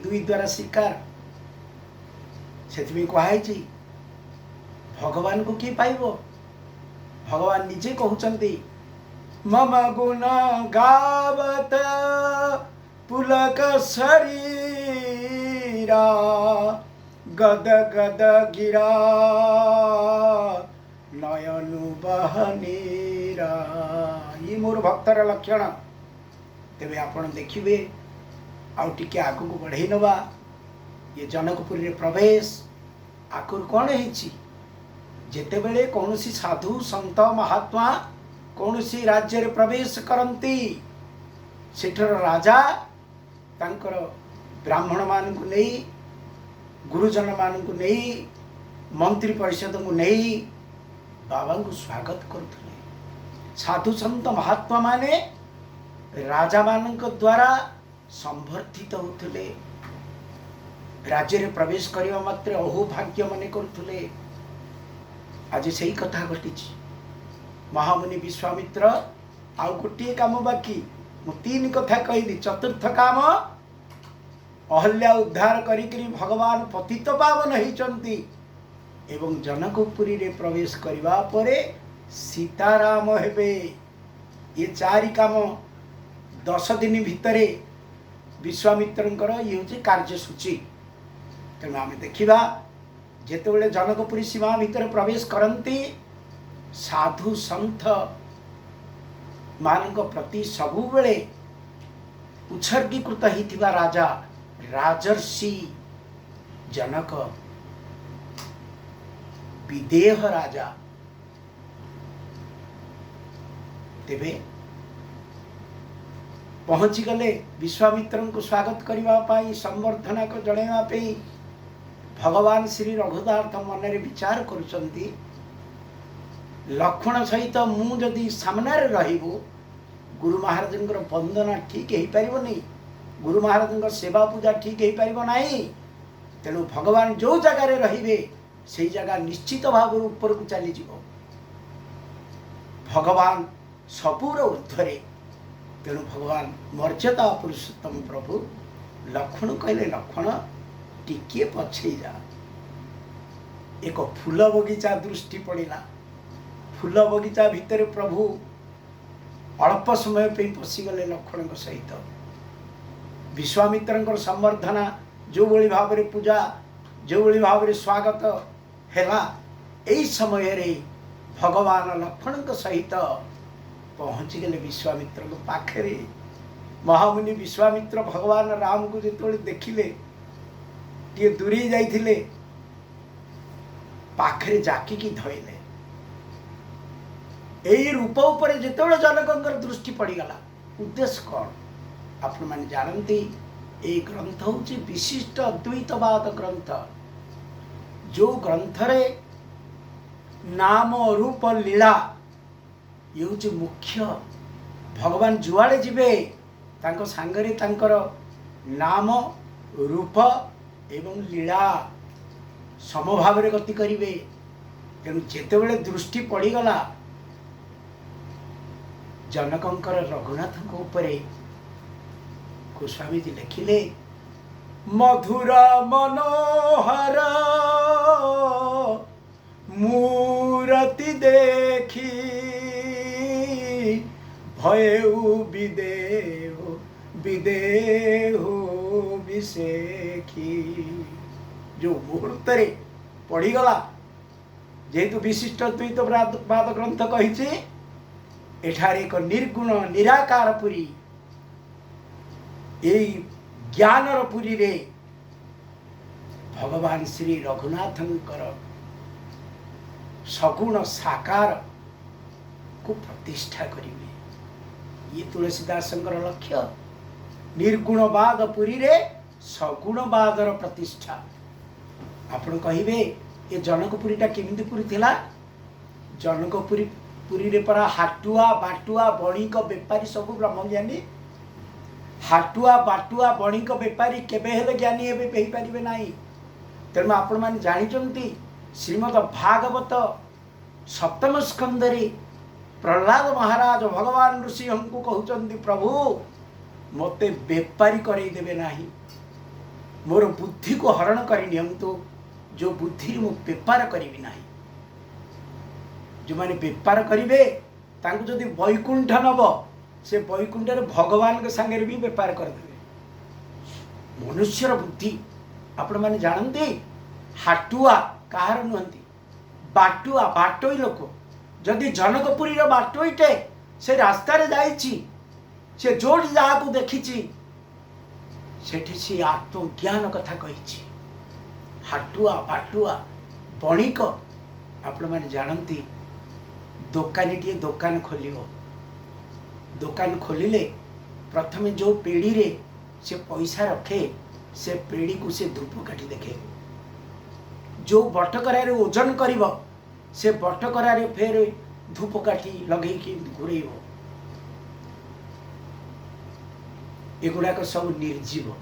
दुई द्वारा शिकार से कहुई भगवान को किए पाइब। भगवान निजे कहते मम गुण गावत पुलक शरीरा गद गद गिरा नयनु बहनीरा। ये मोर भक्तर लक्षण। तेबे आपण देखिए आउ टिके आगु को बढ़ई नवा। ये जनकपुर रे प्रवेश आकुर कौन है जेते बेले कौनसी साधु संत महात्मा कौनसी राज्य रे प्रवेश करती सेठर राजा तांकर ब्राह्मण मान को नहीं गुरुजन मान को नहीं मंत्री परिषद को नहीं बाबा को स्वागत करुले। साधु संत महात्मा माने राजा मान द्वारा संवर्धित होते। राज्य रे प्रवेश करने मात्र अहो भाग्य मन करुले। आज से ही कथा घटी। महामुनि विश्वामित्र आउ गोटे काम बाकी मु तीन कथा कहली। चतुर्थ काम अहल्या उद्धार करी भगवान पतित पावन होइचंती एवं जनकपुरी रे प्रवेश करवा परे सीताराम हेबे। ये चारि काम 10 दिन भितरे विश्वामित्रंकर ये हूँ कार्यसूची। तेणु आम देखा जेतेबेले जनकपुरी सीमा भितर प्रवेश करती साधु संत मानक प्रति सबुबेले उत्सर्गीकृत होइथिबा राजा राजर्षि जनक विदेह राजा तेबे पहुंची गले विश्वामित्र को स्वागत करने संवर्धना को जनवाई भगवान श्री रघुनाथ मन रे विचार करुचंती लक्ष्मण सहित मु जदि सामने रहिबु गुरु महाराज वंदना ठीक हो पारिबो नहीं। गुरु महाराज सेवा पूजा ठीक हो पारिबो नहीं। तेणु भगवान जो जगार रहिबे से जगह निश्चित भाव ऊपर को चली जीवो। भगवान सबूर ऊर्ध्वरे। तेणु भगवान मर्यादा पुरुषोत्तम प्रभु लक्ष्मण कहले लक्ष्मण टिके पछे जा। एक फूल बगीचा दृष्टि पड़ा। फूल बगीचा भितर प्रभु अल्प समय पे पशिगले लक्ष्मण सहित विश्वामित्र संवर्धना जो भली भाव में पूजा जो भली भाव में स्वागत हैला एई समय रे भगवान लक्ष्मण सहित पहुँची गले विश्वामित्र को पाखरे। महामुनि विश्वामित्र भगवान राम को जो देखिले टे दूरी जाइथिले पाखरे जाकिकी धइले। एई रूप उपरे जेतेबेले जनकंकर दृष्टि पड़ीगला उद्देश्य कौन आपण माने जानती। ए ग्रंथ होची विशिष्ट अद्वैतवाद ग्रंथ जो ग्रंथ रे नाम रूप लीला ये होची मुख्य। भगवान जुआड़े जिबे तांको सांगरे तांकर नाम रूप एवं लीला समभाव रे गति करिवे। तेणु जेतेबेले दृष्टि पड़ीगला जनकंकर रघुनाथ को ऊपरे गोस्वामी जी लिखिले मधुर मनोहर मूरति देखी भयउ विदेहो विदेहो विसेखी। जो मुहूर्त रे पड़ीगला जेहेतु विशिष्ट द्वैतवाद ग्रंथ कही एठारे एक निर्गुण निराकार पुरी यही ज्ञानर पुरी रे भगवान श्री रघुनाथंकर सगुण साकार को प्रतिष्ठा करिवे। ये तुलसीदासंकर लक्ष्य निर्गुणवाद पुरी रे सगुणवादर प्रतिष्ठा। आपण कहिबे ये जनकपुरीटा केमिति पुरी थिला? जनकपुरी पुरी रे परा हाटुआ बाटुआ बणिक बेपारी सब ब्रह्मज्ञानी। हाटुआ बाटुआ बणिक बेपारी केबे हेले ज्ञानी हेबे पेई परिबे नाही। तेणु आपण माने जानिचंती श्रीमद् भागवत सप्तम स्कंद रे प्रहलाद महाराज भगवान ऋषि हमको कहउचंती प्रभु मते बेपारी करई देबे नाही, मोर बुद्धि को हरण करि नियंतु, जो बुद्धि मु बेपार करिवि नाही। जो माने बेपार करिवे तांको जदि वैकुंठ नब से वैकुंठ रे भगवान के संगे भी बेपार कर देबे। मनुष्यर बुद्धि आपण माने जानंती हाटुआ काहार नुहंती बाटुआ बाटोई लोक। जदि जनकपुरी रो बाटोईटे से रास्ता रे जाईची से जोड़ी जहा को देखिची सेठी से आत्मज्ञान कथा कहिची। हाटुआ बाटुआ बणिक आपण माने जानंती दुकानी टे दुकान खोलियो। दुकान खोलिले प्रथमे जो पेड़ी रे से पैसा रखे से पेड़ी को से धूपकाठी देखे। जो बटकरा रे ओजन करिवो से बटकरा रे फेर धूपकाठी लगे कि घुरेइबो। एगुड़ाक सब निर्जीव।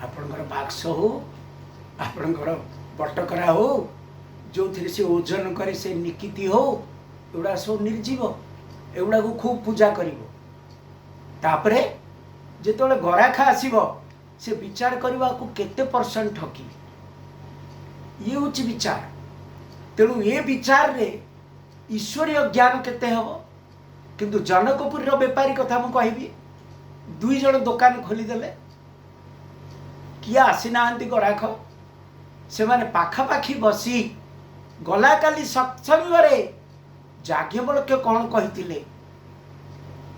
आपणकर बाक्स हो आपणकर बटकरा हो जो थे से ओजन करे से निकिति हो एगुड़ा सब निर्जीव। एगुड़ा को खूब पूजा करिवो। तापरे जेतोले गराखा आसीबो से विचार करबा को केते परसेंट ठकी ये उच्च विचार। तेणु ये विचार रे ईश्वरीय ज्ञान केते हबो। किंतु जनकपुर रो व्यापारी कथा मु कहबी दुई जण दुकान खोली देले किया आसी नांती गराख से माने पाखा पाखी बसी गला काली सत्संग रे याज्ञवल्क्य कौन कहिथिले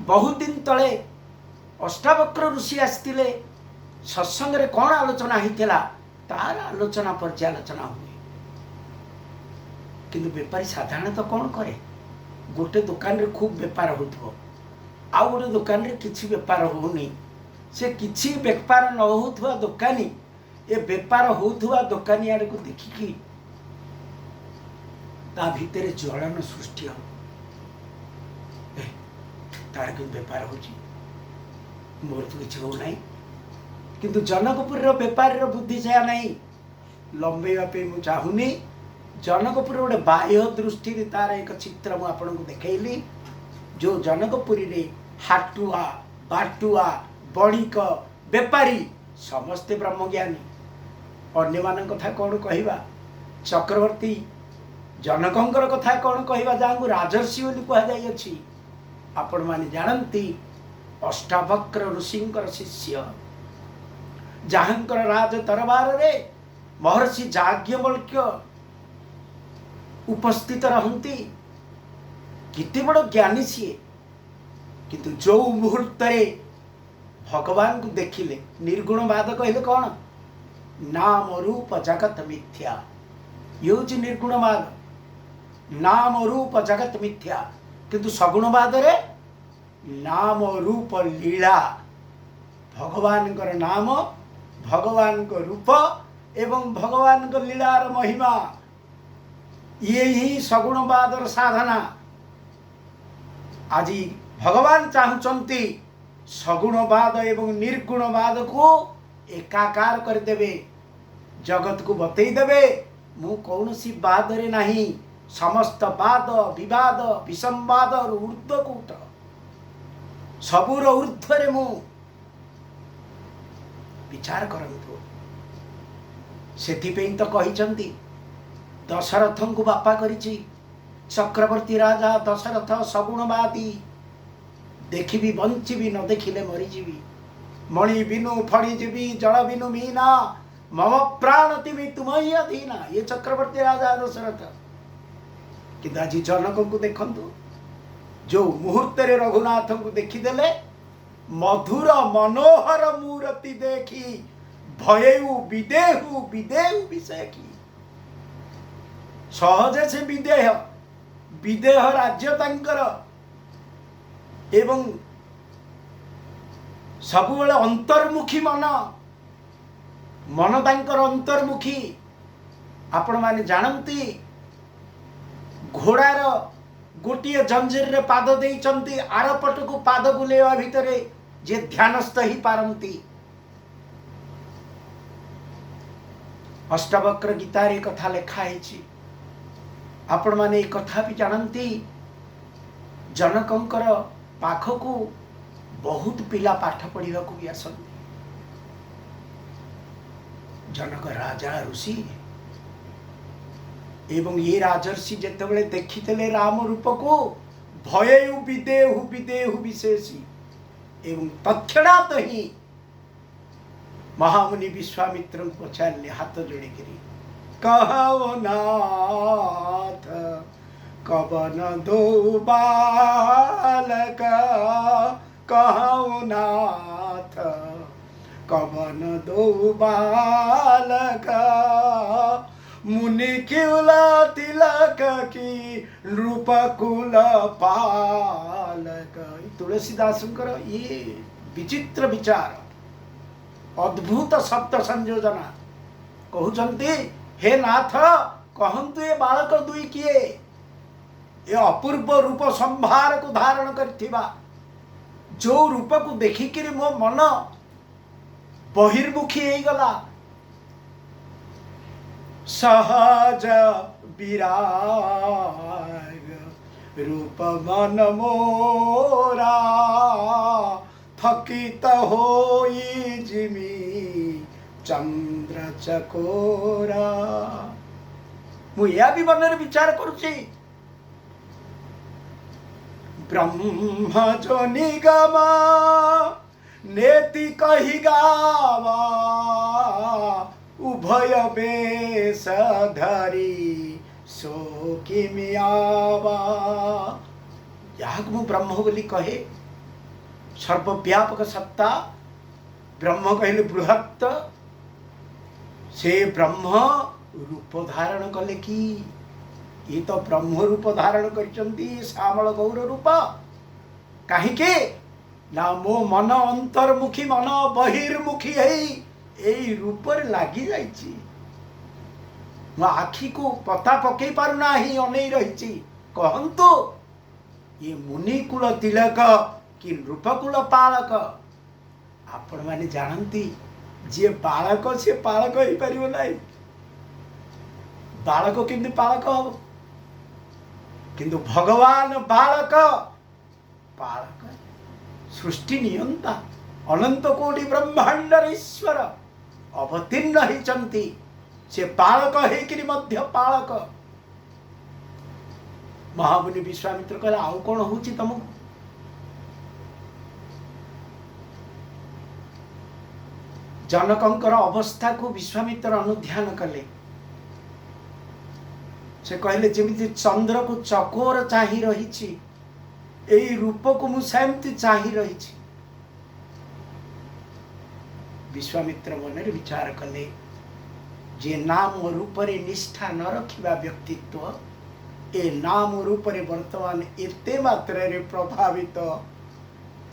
बहुत दिन तले अष्टावक्र ऋषि आसथिले सत्संग रे कौन आलोचना हिथिला तार आलोचना पर्यालोचना हुए। किंतु बेपारी साधारणतः कौन करे गोटे दुकान रे खूब बेपार होथबो आउ गोटे दुकान रे किछि बेपार होउनी। से किछि बेपार न होथुवा दुकानी ए बेपार होथुवा दुकानी आड़ को देखिकी ता भीतर ज्वलन सृष्टि हो तार कि बेपार होची मोर तो किछि हो नाही। किंतु जनकपुर रो बेपारी रो बुद्धि छया नाही लंबेवा पे मु चाहुनी। जनकपुर गोटे बाह्य दृष्टि रे तार एक चित्र मु आपन को देखैली। जो जनकपुरी रे हाटुआ बाटुआ बणिक बेपारी समस्ते ब्रह्मज्ञानी। अन्य मान कथा कौन कहवा चक्रवर्ती जनकंकर कथा कौन कहवा जहाँ राजर्षि बोली कहुई। आपण माने जानती अष्टावक्र ऋषिंकर शिष्य जहाँकर राज दरबार रे महर्षि याज्ञवल्क्य उपस्थित रहती। कितने बड़ ज्ञानी सी, किंतु जो मुहूर्त भगवान को देखिले निर्गुणवाद कहले कौन, नाम रूप जगत मिथ्या। ये हूँ निर्गुणवाद, नाम रूप जगत मिथ्या। किंतु सगुणवाद रे नाम रूप लीला, भगवान का नाम, भगवान को रूप एवं भगवान को लीलार महिमा, ये ही सगुणवादर साधना। आज भगवान चाहते सगुणवाद एवं निर्गुणवाद को एकाकार करदेवे, जगत को बतईदेवे मु कौन सी बाद रे नहीं, समस्त वाद विवाद विसंवाद ऊर्ध्वकूट सबूर ऊर्ध्वरे मु विचार करंतु। सेथिपें तो कहिचंती दशरथ को बापा करिछि, चक्रवर्ती राजा दशरथ सगुणवादी। देखिबी बंचिबी न देखिले मरीजीवी, मणि बिनु फड़ीजीवी जल बिनु मीना, मम प्राण तिमि तुमहि अधीना। ये चक्रवर्ती राजा दशरथ। कि आज जनक को देखंतु, जो मुहूर्त रे रघुनाथ को देखीदेले, मधुर मनोहर मूर्ति देखी भयउ विदेहु विदेहु विषय की। सहजे से विदेह, विदेह राज्य तांकर एवं सबुबेले अंतर्मुखी मन, मन तांकर अंतर्मुखी। आपण माने जानती घोड़ार गोटे जंजीर रे पाद देइचंती, आर पट को पाद बुलेवा भितरे जे ध्यानस्थ ही पारंती। अष्टावक्र गीता रे कथा लेखा है। आपण माने एक कथा भी जानती, जनकंकर पाखकू बहुत पिला पाठ पढ़ा को भी आसती। जनक राजा ऋषि एवं ये राजर्षि जेतेबेले देखिते राम रूप को भयउ विदेहु विदेहु विशेषी एवं तत्क्षणात ही महामुनि विश्वामित्र को पचारे हाथ जोड़ी करी, कहो नाथ कवन दो बालक, कहो नाथ कवन दो बालक, मुनि क्यूला तिलक की रूप कुल पालक। तुलसीदासंकर ये विचित्र विचार, अद्भुत शब्द संयोजना। कहते हे नाथ कहतु ये बालक दुई किए, ये अपूर्व रूप संभार को धारण करथिबा, जो रूप को देखिक मो मन बहिर्मुखी हो गला। सहज विराग रूप मन मोरा, थकित होई जिमी चंद्र चकोरा। मु या भी मन रे विचार करुची, ब्रह्म जो निगम नेति कही गावा, उभय बेश धरी सो किमियावा। याक मु ब्रह्म बोली कहे, सर्वव्यापक सत्ता ब्रह्म कहले बृहत्त। से ब्रह्म रूप धारण कले कि, ये तो ब्रह्म रूप धारण करचंती श्यामल गौर रूप। काहीके ना मो मन अंतर्मुखी मन बहिर्मुखी है एई रूप लगी जाइछि। मो आखि को पता पकई पारुना ही अनै रहिछि। कहंतु ये मुनिकुल तिलक कि रूपकुल पालक। आपण माने जानती जे बालक से पालक ही परिबो नाही। बालक किंतु पालक हो, किंतु भगवान बालक पालक सृष्टि नियंता अनंत कोटि ब्रह्मांडर ईश्वर अवतीर्ण होइचंती। से पालक हेकिरी मध्य पालक। महामुनि विश्वामित्र कहला आउ कौन होची तुमको? जनकंकर अवस्था को विश्वामित्र अनुध्यान कले। से कहले जेमिति चंद्र को चकोर चाही रही एई रूप को मु सेमति चाही रही। विश्वामित्र मन रे विचार कले जे नाम रूप रे निष्ठा न रखिबा व्यक्तित्व ए नाम रूप रे वर्तमान एते मात्रा रे प्रभावित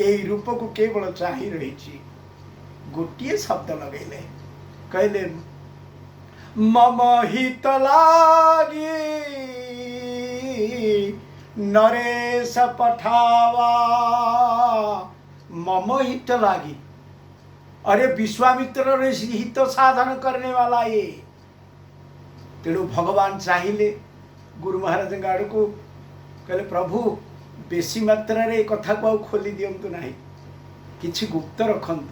ए रूप को केवल चाही रही। गोटिए शब्द लगेले कहले मम हित लागी नरेश पठावा। मम हित लागी, अरे विश्वामित्र रे हित साधन करने वाला ये। तेणु भगवान चाहिए गुरु महाराज आड़ को कहले प्रभु बेसी मात्रा रे कथा को खोली दिंतु ना, किछि गुप्त रखंतु।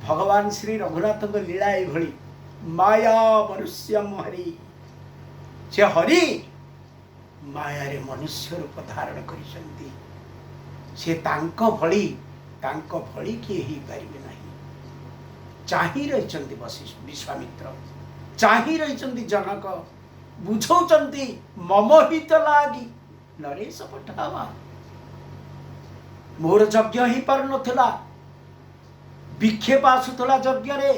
भगवान श्री रघुनाथ लीला ये माया मनुष्य हरि, से हरि माया रे मनुष्य रूप धारण करिसंती। से तांको भली किए ही पारिबे नहीं। चाही रहिचंती वशिष्ठ विश्वामित्र, चाही रहिचंती जनक, बुझौचंती मम हित लागी नरेश पठावा। मोर यज्ञ ही पार नथिला, विक्षेप आसुला यज्ञ रे,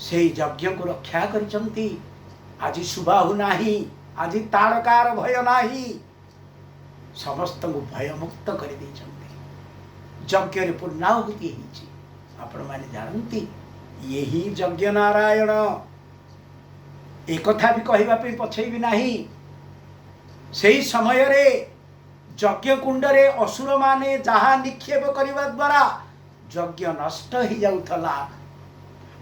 से यज्ञ को रक्षा करिचंती। आज सुबाहु नाही, आज तारकार भय नाही, समस्त को भय मुक्त कर देइचंती। यज्ञ रे पूर्णाहुति हिची। आपण माने जानती यही यज्ञ नारायण। एक कथा भी कहबा पे पछैबी नाही। सेही समय रे यज्ञ कुंड रे असुर माने जहा निक्षेप करबा द्वारा यज्ञ नष्ट ही जाउथला।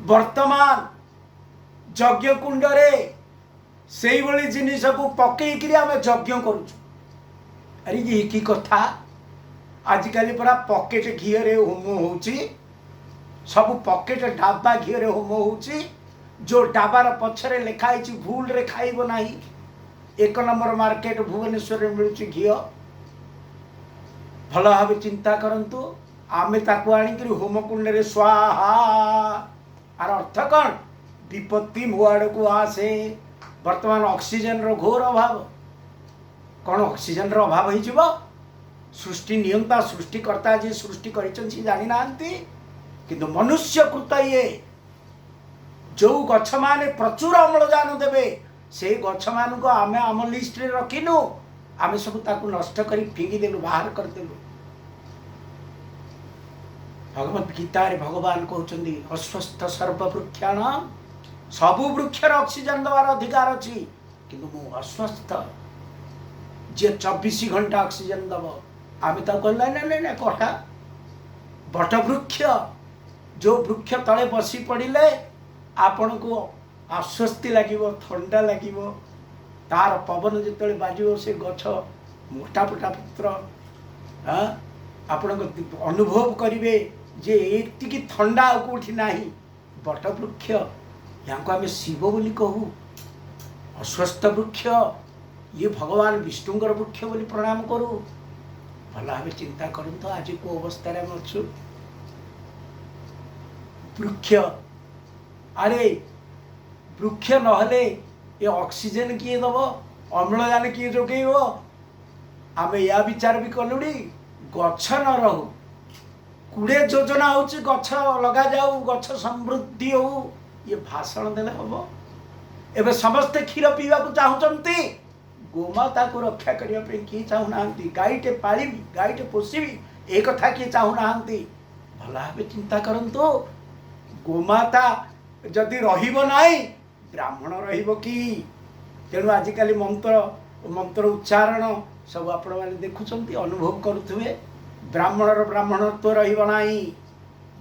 वर्तमान यज्ञ कुंड रे सेही बळी जिनिस को पकई करी हम यज्ञ करूछु। अरे ये की कथा, आजिकल पूरा पॉकेट घी रे होम होउची, सब पॉकेट डाबा घी रे होम होउची। जो डाबार पछरे लिखाई भूल रे खाइबो नाही। एक नंबर मार्केट भुवनेश्वर रे मिलुची घी। भल भाव चिंता करंतु, आमे ताकू आनी होम कुंड रे स्वाहा। आर अर्थ कौन? विपत्ति मो आड़ को आसे। वर्तमान ऑक्सीजन रो घोर अभाव। कौन ऑक्सीजन रो अभाव हो जिवो? सृष्टि नियंता सृष्टिकर्ता जी सृष्टि करिचन सी जानि नांती, किंतु मनुष्य कृत ये जो गछ माने प्रचुर अम्लजान देबे से गछ मान को आमे आम लिस्ट रे रखिनु। आमे सब ताकू नष्ट करी फिंगी देलु, बाहर कर देलु। भगवत गीता रे भगवान कहउचंदी अस्वस्थ सर्व वृक्षाणाम, सबु वृक्षर ऑक्सीजन दवार अधिकार अछि, किंतु मु अस्वस्थ जे 24 घंटा ऑक्सीजन दब। आमे ता कहला ना कटा बट वृक्ष, जो वृक्ष तले बसी पड़िले आपण को आश्वस्ति लागिवो, ठंडा लागिवो। तार पवन जिते बाजिवो से गछ मोटा मोटा पत्र आपण को अनुभव करिवे जे एतिकी ठंडा कोठी नाही। बट वृक्ष यहाँ आम शिव बोली कहू। अस्वस्थ वृक्ष ये भगवान विष्णुंकर वृक्ष बोली प्रणाम करू। भल भाव चिंता करूँ तो आज को अवस्था आम अच्छु। वृक्ष, अरे वृक्ष नहले ये ऑक्सीजन किए दब, अम्लजान किए जोगेब? आम या विचार भी कलुड़ी गछ न रहू। कुड़े योजना होची गछ लगा जाऊ, गछ समृद्धि हो, ये भाषण देले हम। एबे समस्ते क्षीर पीवा को चाहूचंती, गोमाता को रक्षा करने पे किए चाहू नांती। गाईटे पालिबी, गाईटे पोषिबी, ए कथा किए चाहू नांती। भला भावे चिंता करंतु। गोमाता जदि रहिबो नाही, ब्राह्मण रहिबो कि? तेणु आजिकाली मंत्र उच्चारण सब आपण माने देखुचंती, अनुभव करुथुवे। ब्राह्मणर ब्राह्मणत्व रहिबो नाही।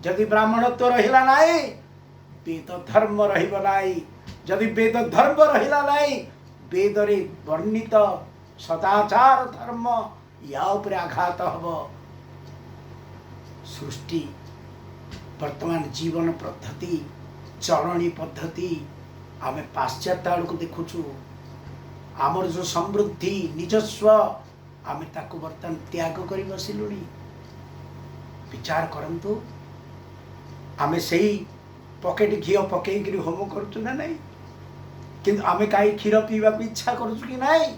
जदि ब्राह्मणत्व रहिला नाही, वेद धर्म रहिबो नाही। जदि वेद धर्म रहिला नाही, वेद रे वर्णित सदाचार धर्म या उपरे आघात हबो। सृष्टि वर्तमान जीवन पद्धति, चरणी पद्धति आमे पाश्चात्य आड़ को देखुचु। आमर जो समृद्धि निजस्व आमे ताको वर्तमान त्याग करी बसिलुनी। विचार करंतु, आमे सही पकेट घी पकईकि होम करुचु ना नहीं किंतु आमे गाई क्षीर पीवा इच्छा करुचु कि नहीं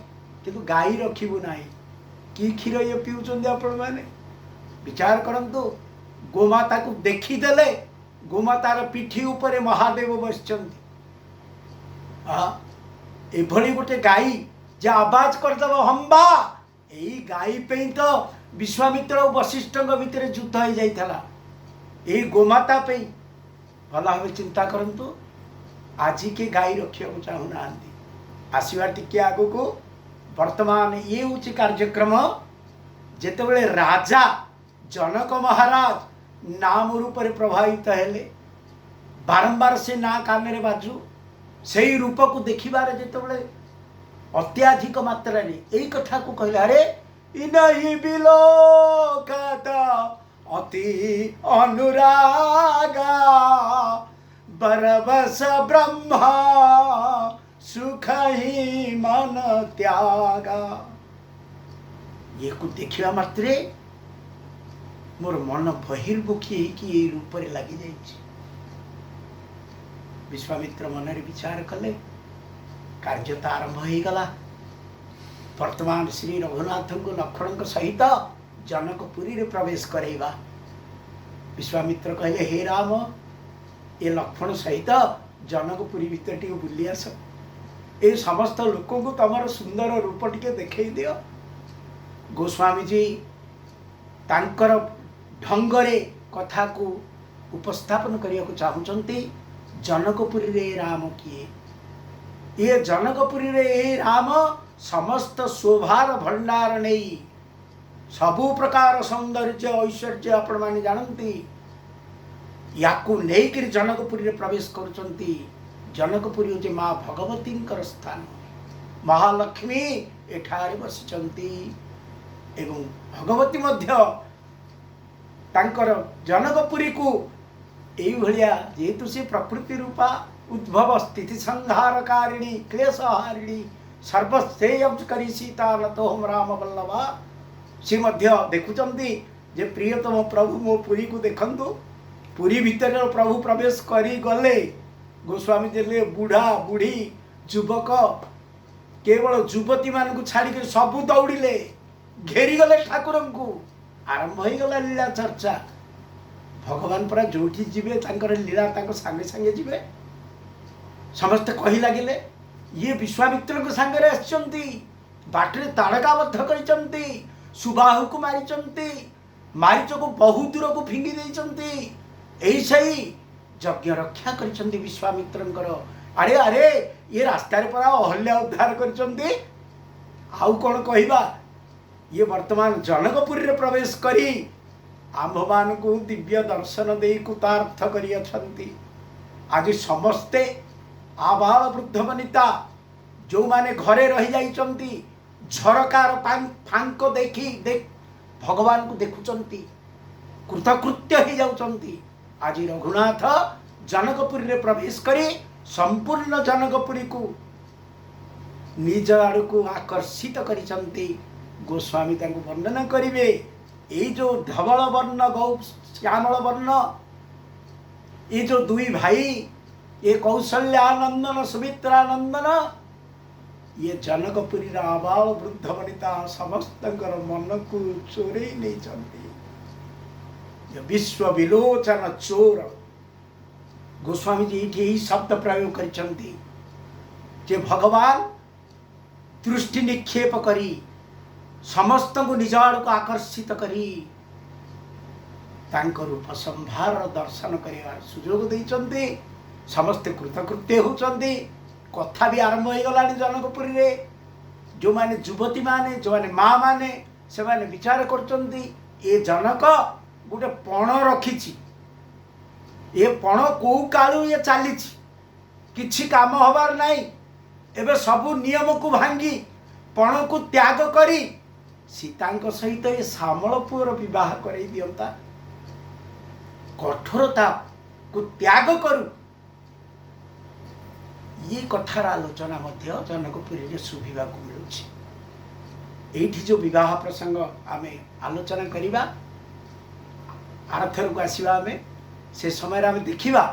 किंतु गाई रखिबु नहीं कि क्षीर ये पीउचंदी आपण माने विचार करंतु गोमाता को देखीदेले गोमातार पिठी ऊपर महादेव बसचंती एभली गोटे गाई जे आवाज करदेव हम्बा यही गाई पे तो विश्वामित्र और वशिष्ठ भितर युद्ध हो जाता यही गोमाता पे भल भाव चिंता करंतु आज के गाई रखा चाहूना आसवा टिके आगु को वर्तमान ये हूँ कार्यक्रम जेतेबेले राजा जनक महाराज नाम रूप में प्रभावित हेले बारंबार से ना कान में बाजू से रूप को देखिबार जेतेबेले अत्याधिक मात्रा यही कथा को कहले अरे इनहि बिलोकत अति अनुरागा बरबस ब्रह्मा सुख ही मन त्यागा ये को देखिबा मात्रे मोर मन बहिर्मुखी कि रूप में लगी जाइए विश्वामित्र मन विचार कले कार्य तो आरंभ हो गला वर्तमान श्री रघुनाथ को लक्ष्मण सहित जनकपुरी रे प्रवेश करेगा विश्वामित्र कहले हे राम ये लक्ष्मण सहित जनकपुरी भीतर टी बुली आस ये समस्त लोक को तमर सुंदर रूप टिके देखई दियो गोस्वामी जी तांकर ढंगरे कथा को उपस्थापन करने को चाहते जनकपुरी रे राम किए ये जनकपुरी रे ये राम समस्त शोभार भंडार नहीं सबु प्रकार सौंदर्य ऐश्वर्य आपण माने जानती याकू लेकर जनकपुरी रे प्रवेश करुचंती जनकपुरी होचे माँ भगवती स्थान महालक्ष्मी एठारे बसिचंती एवं भगवती मध्य तांकर जनकपुरी को यही भलिया जेहेतु से प्रकृति रूपा उद्भव स्थिति संहारकारिणी क्लेशहारिणी सर्वश्रेयकरी सीता नतो हम राम वल्लभा सी मध्य देखुचंती जे प्रियतम प्रभु मो पुरी को देखंतु पुरी भीतर प्रभु प्रवेश करी गले गोस्वामी जे बुढ़ा बुढ़ी युवक केवल युवती मान को छाड़ी सबू दौड़िले घेरी गले ठाकुर को आरंभ हो गला लीला चर्चा भगवान परा जोठी जीवे तांकर लीला तांको संगे संगे जीवे समस्त कही लगिले ये विश्वामित्र सांगे आसचंती बाटरे ताड़काबद्ध करिचंती सुबाहु को मारिचंती मारीच को बहु दूर को फिंगी देइचंती एही सही यज्ञ रक्षा करिचंती विश्वामित्रंकर अरे अरे ये रास्ता रे परा अहल्या उद्धार करिचंती आउ कोन कहिबा ये वर्तमान जनकपुरी रे प्रवेश करी आम्भमान को दिव्य दर्शन दे कृतार्थ करियछंती आज समस्ते आबाल वृद्ध वनिता जो माने घरे रही जाइचंती झरकार फांक देखी देख भगवान को देखुचंती कृतकृत्य हो जाउचंती आज रघुनाथ जनकपुरी रे प्रवेश करी संपूर्ण जनकपुरी को निज आड़ को आकर्षित करिचंती गोस्वामी तांको वर्णना करिवे ये जो धवल वर्ण गौ श्यामल वर्ण ये जो दुई भाई ये कौशल्यानंदन सुमित्रानंदन ये जनकपुरी आबाल वृद्ध वनिता समस्त मन को चोरे नहीं विश्व विलोचन चोर गोस्वामी जी यही शब्द प्रयोग करिचंती जे भगवान दृष्टि निक्षेप करी समस्त को निज आड़ को आकर्षित करी तांको रूप संभार दर्शन करिवार सुजोग देइचंती समस्त कृतकृत्य होचंती कथा भी आरंभ हो गलानी जनकपुरी रे जो माने युवती माने जो माने माँ माने से माने विचार करचंती ये जनक गोटे पण रखिछि ये पण को कालू ये चली किछि काम हबार नहीं एबे सबु नियम को भांगी पण को त्याग करी सीता सहित ये श्यामल पुअर विवाह करई दियंता कठोरता को त्याग करू ये कथार आलोचना मध्य जनकपुरी रे सुभिबा को मिलुछि एठी जो विवाह प्रसंग आमे आलोचना करिबा आरथर को आसीबा आमे से समय आम देखा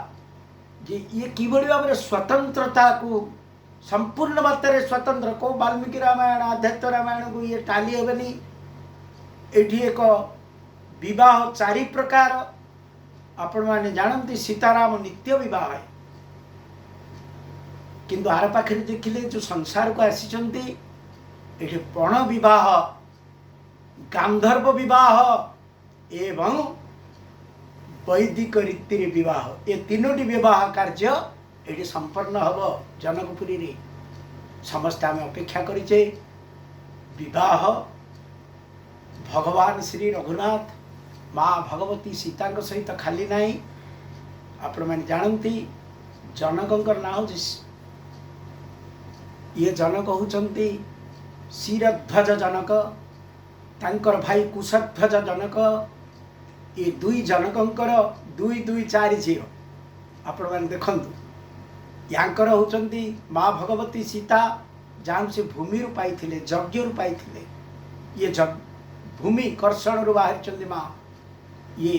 जे ये किभली भाव में स्वतंत्रता को संपूर्ण मात्रा स्वतंत्र को वाल्मीकि रामायण आध्यात्म रामायण को ये टाली हेबनी। एठी एक विवाह 4 प्रकार आपण माने जानती सीताराम नित्य विवाह है किंतु आर पाखे देखिले जो संसार को आसी ये पण विवाह गांधर्व विवाह एवं वैदिक रीति विवाह ये तीनोटी विवाह कार्य ये संपन्न हम जनकपुरी रे समस्त आम अपेक्षा करिचे। विवाह भगवान श्री रघुनाथ माँ भगवती सीता सहित खाली नहीं आपण मैंने जानती जनक ना हूँ ये जनक होचंती शिरध्वज जनक तांकर भाई कुशध्वज जनक ये दुई जनकंकर 2 2 4 झील आपण मैंने देखंतु यांकर होचंती माँ भगवती सीता जहाँ से भूमि रु पाइथिले यज्ञ रु पाइथिले ये भूमि कर्षण रु बाहर माँ ये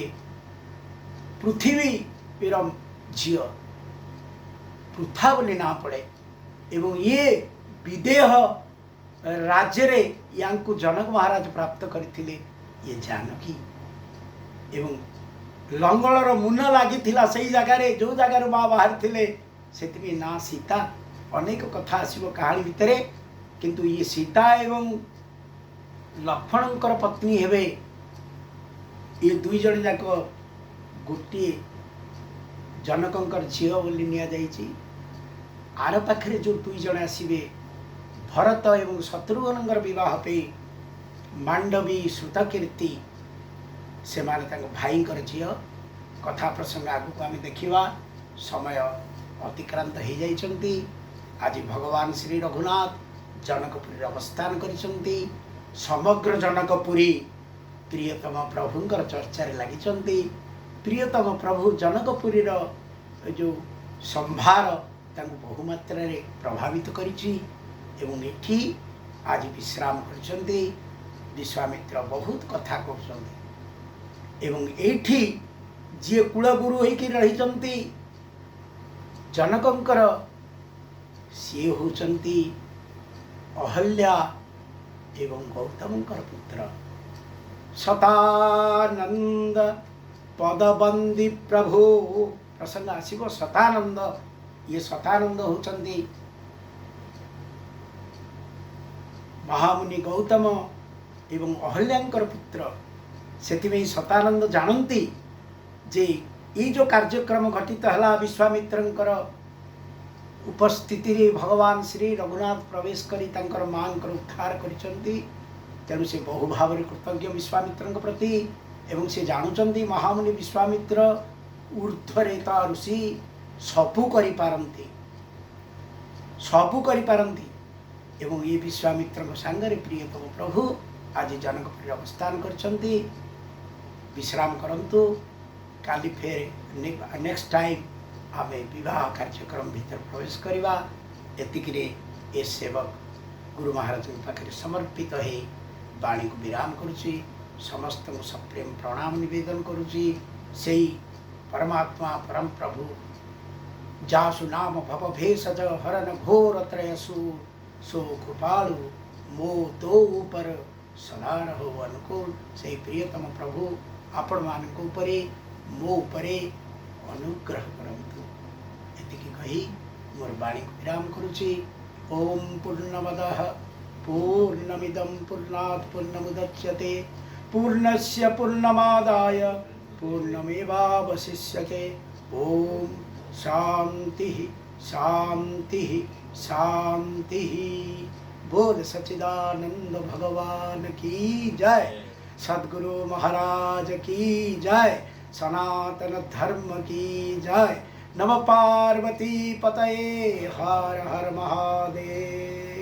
पृथ्वी झील पृथा बोली ना पड़े एवं ये विदेह राज्य रे यांकु जनक महाराज प्राप्त करथिले ये जानकी एवं लंगलर मुन लागिथिला सही जगह रे जो जगह माँ बाहर थिले सेति ना सीता अनेक कथा आसीबो कहानी भितरे किंतु ये सीता एवं लक्ष्मणकर पत्नी हेबे ये 2 जन जाक गोटे जनकंकर झील बोली निया जाइछि। आर पाखरे जो 2 जन आसीबे भरत एवं शत्रुघ्नंकर विवाह पे मांडवी श्रुतकीर्ति से माने तांको भाईंकर झील कथा प्रसंग आगु को आम देखिबा समय अतिक्रांत हो जाइछंती। आज भगवान श्री रघुनाथ जनकपुरी अवस्थान करिसंती समग्र जनकपुरी प्रियतम प्रभुंकर चर्चारे लागिचंती। प्रियतम प्रभु जनकपुरी जो संभार तांको बहुमात्रा रे प्रभावित करिछि एवं एठी आज विश्राम करछंती। विश्वामित्र बहुत कथा कहउछंती एवं एठी जे कुलगुरु होइकि रहिचंती जनकंकर सी होचंती अहल्या एवं गौतमंकर पुत्र शतानंद पदबंदी प्रभु प्रसंग आसीबो। शतानंद ये शतानंद होचंती महामुनि गौतम एवं अहल्यांकर पुत्र सेतिमें शतानंद जानती जे ये जो कार्यक्रम घटित है विश्वामित्रंकर उपस्थिति रे भगवान श्री रघुनाथ प्रवेश करी तांकर मांकर उद्धार करिसंती। तेणु से बहु भाव कृतज्ञ विश्वामित्र प्रति एवं से जानुचंती महामुनि विश्वामित्र ऊर्ध्वरेता ऋषि सबू करि पारंती एवं ये विश्वामित्र सांगरे प्रियतम प्रभु आज जनकपुरी अवस्थान करछंती। विश्राम करंतु काली फेर नेक्स्ट टाइम आमे विवाह कार्यक्रम भीतर प्रवेश करिबा। एतिकिरे ए सेवक गुरु महाराज पाखे समर्पित है वाणी को विराम करुची। समस्त को सप्रेम प्रणाम निवेदन करुची। सेई परमात्मा परम प्रभु जासु नाम भव भेषज हरन घोर त्रयसु सो कृपालु मो तो ऊपर सदा रहो अनुकूल। से प्रियतम प्रभु आपण मानक उपरे मो उपरे अनुग्रह करंतु। एतिकी कही मोर वाणी को विराम करुची। ओम पूर्णमदः पूर्णमिदं पूर्णात् पूर्णमुदच्यते पूर्णस्य पूर्णमादाय पूर्णमेवावशिष्यते। ओम शांति शांति शांति। बोल सच्चिदानंद भगवान की जय। सद्गुरु महाराज की जय। सनातन धर्म की जय। नमः पार्वती पतये हर हर महादेव।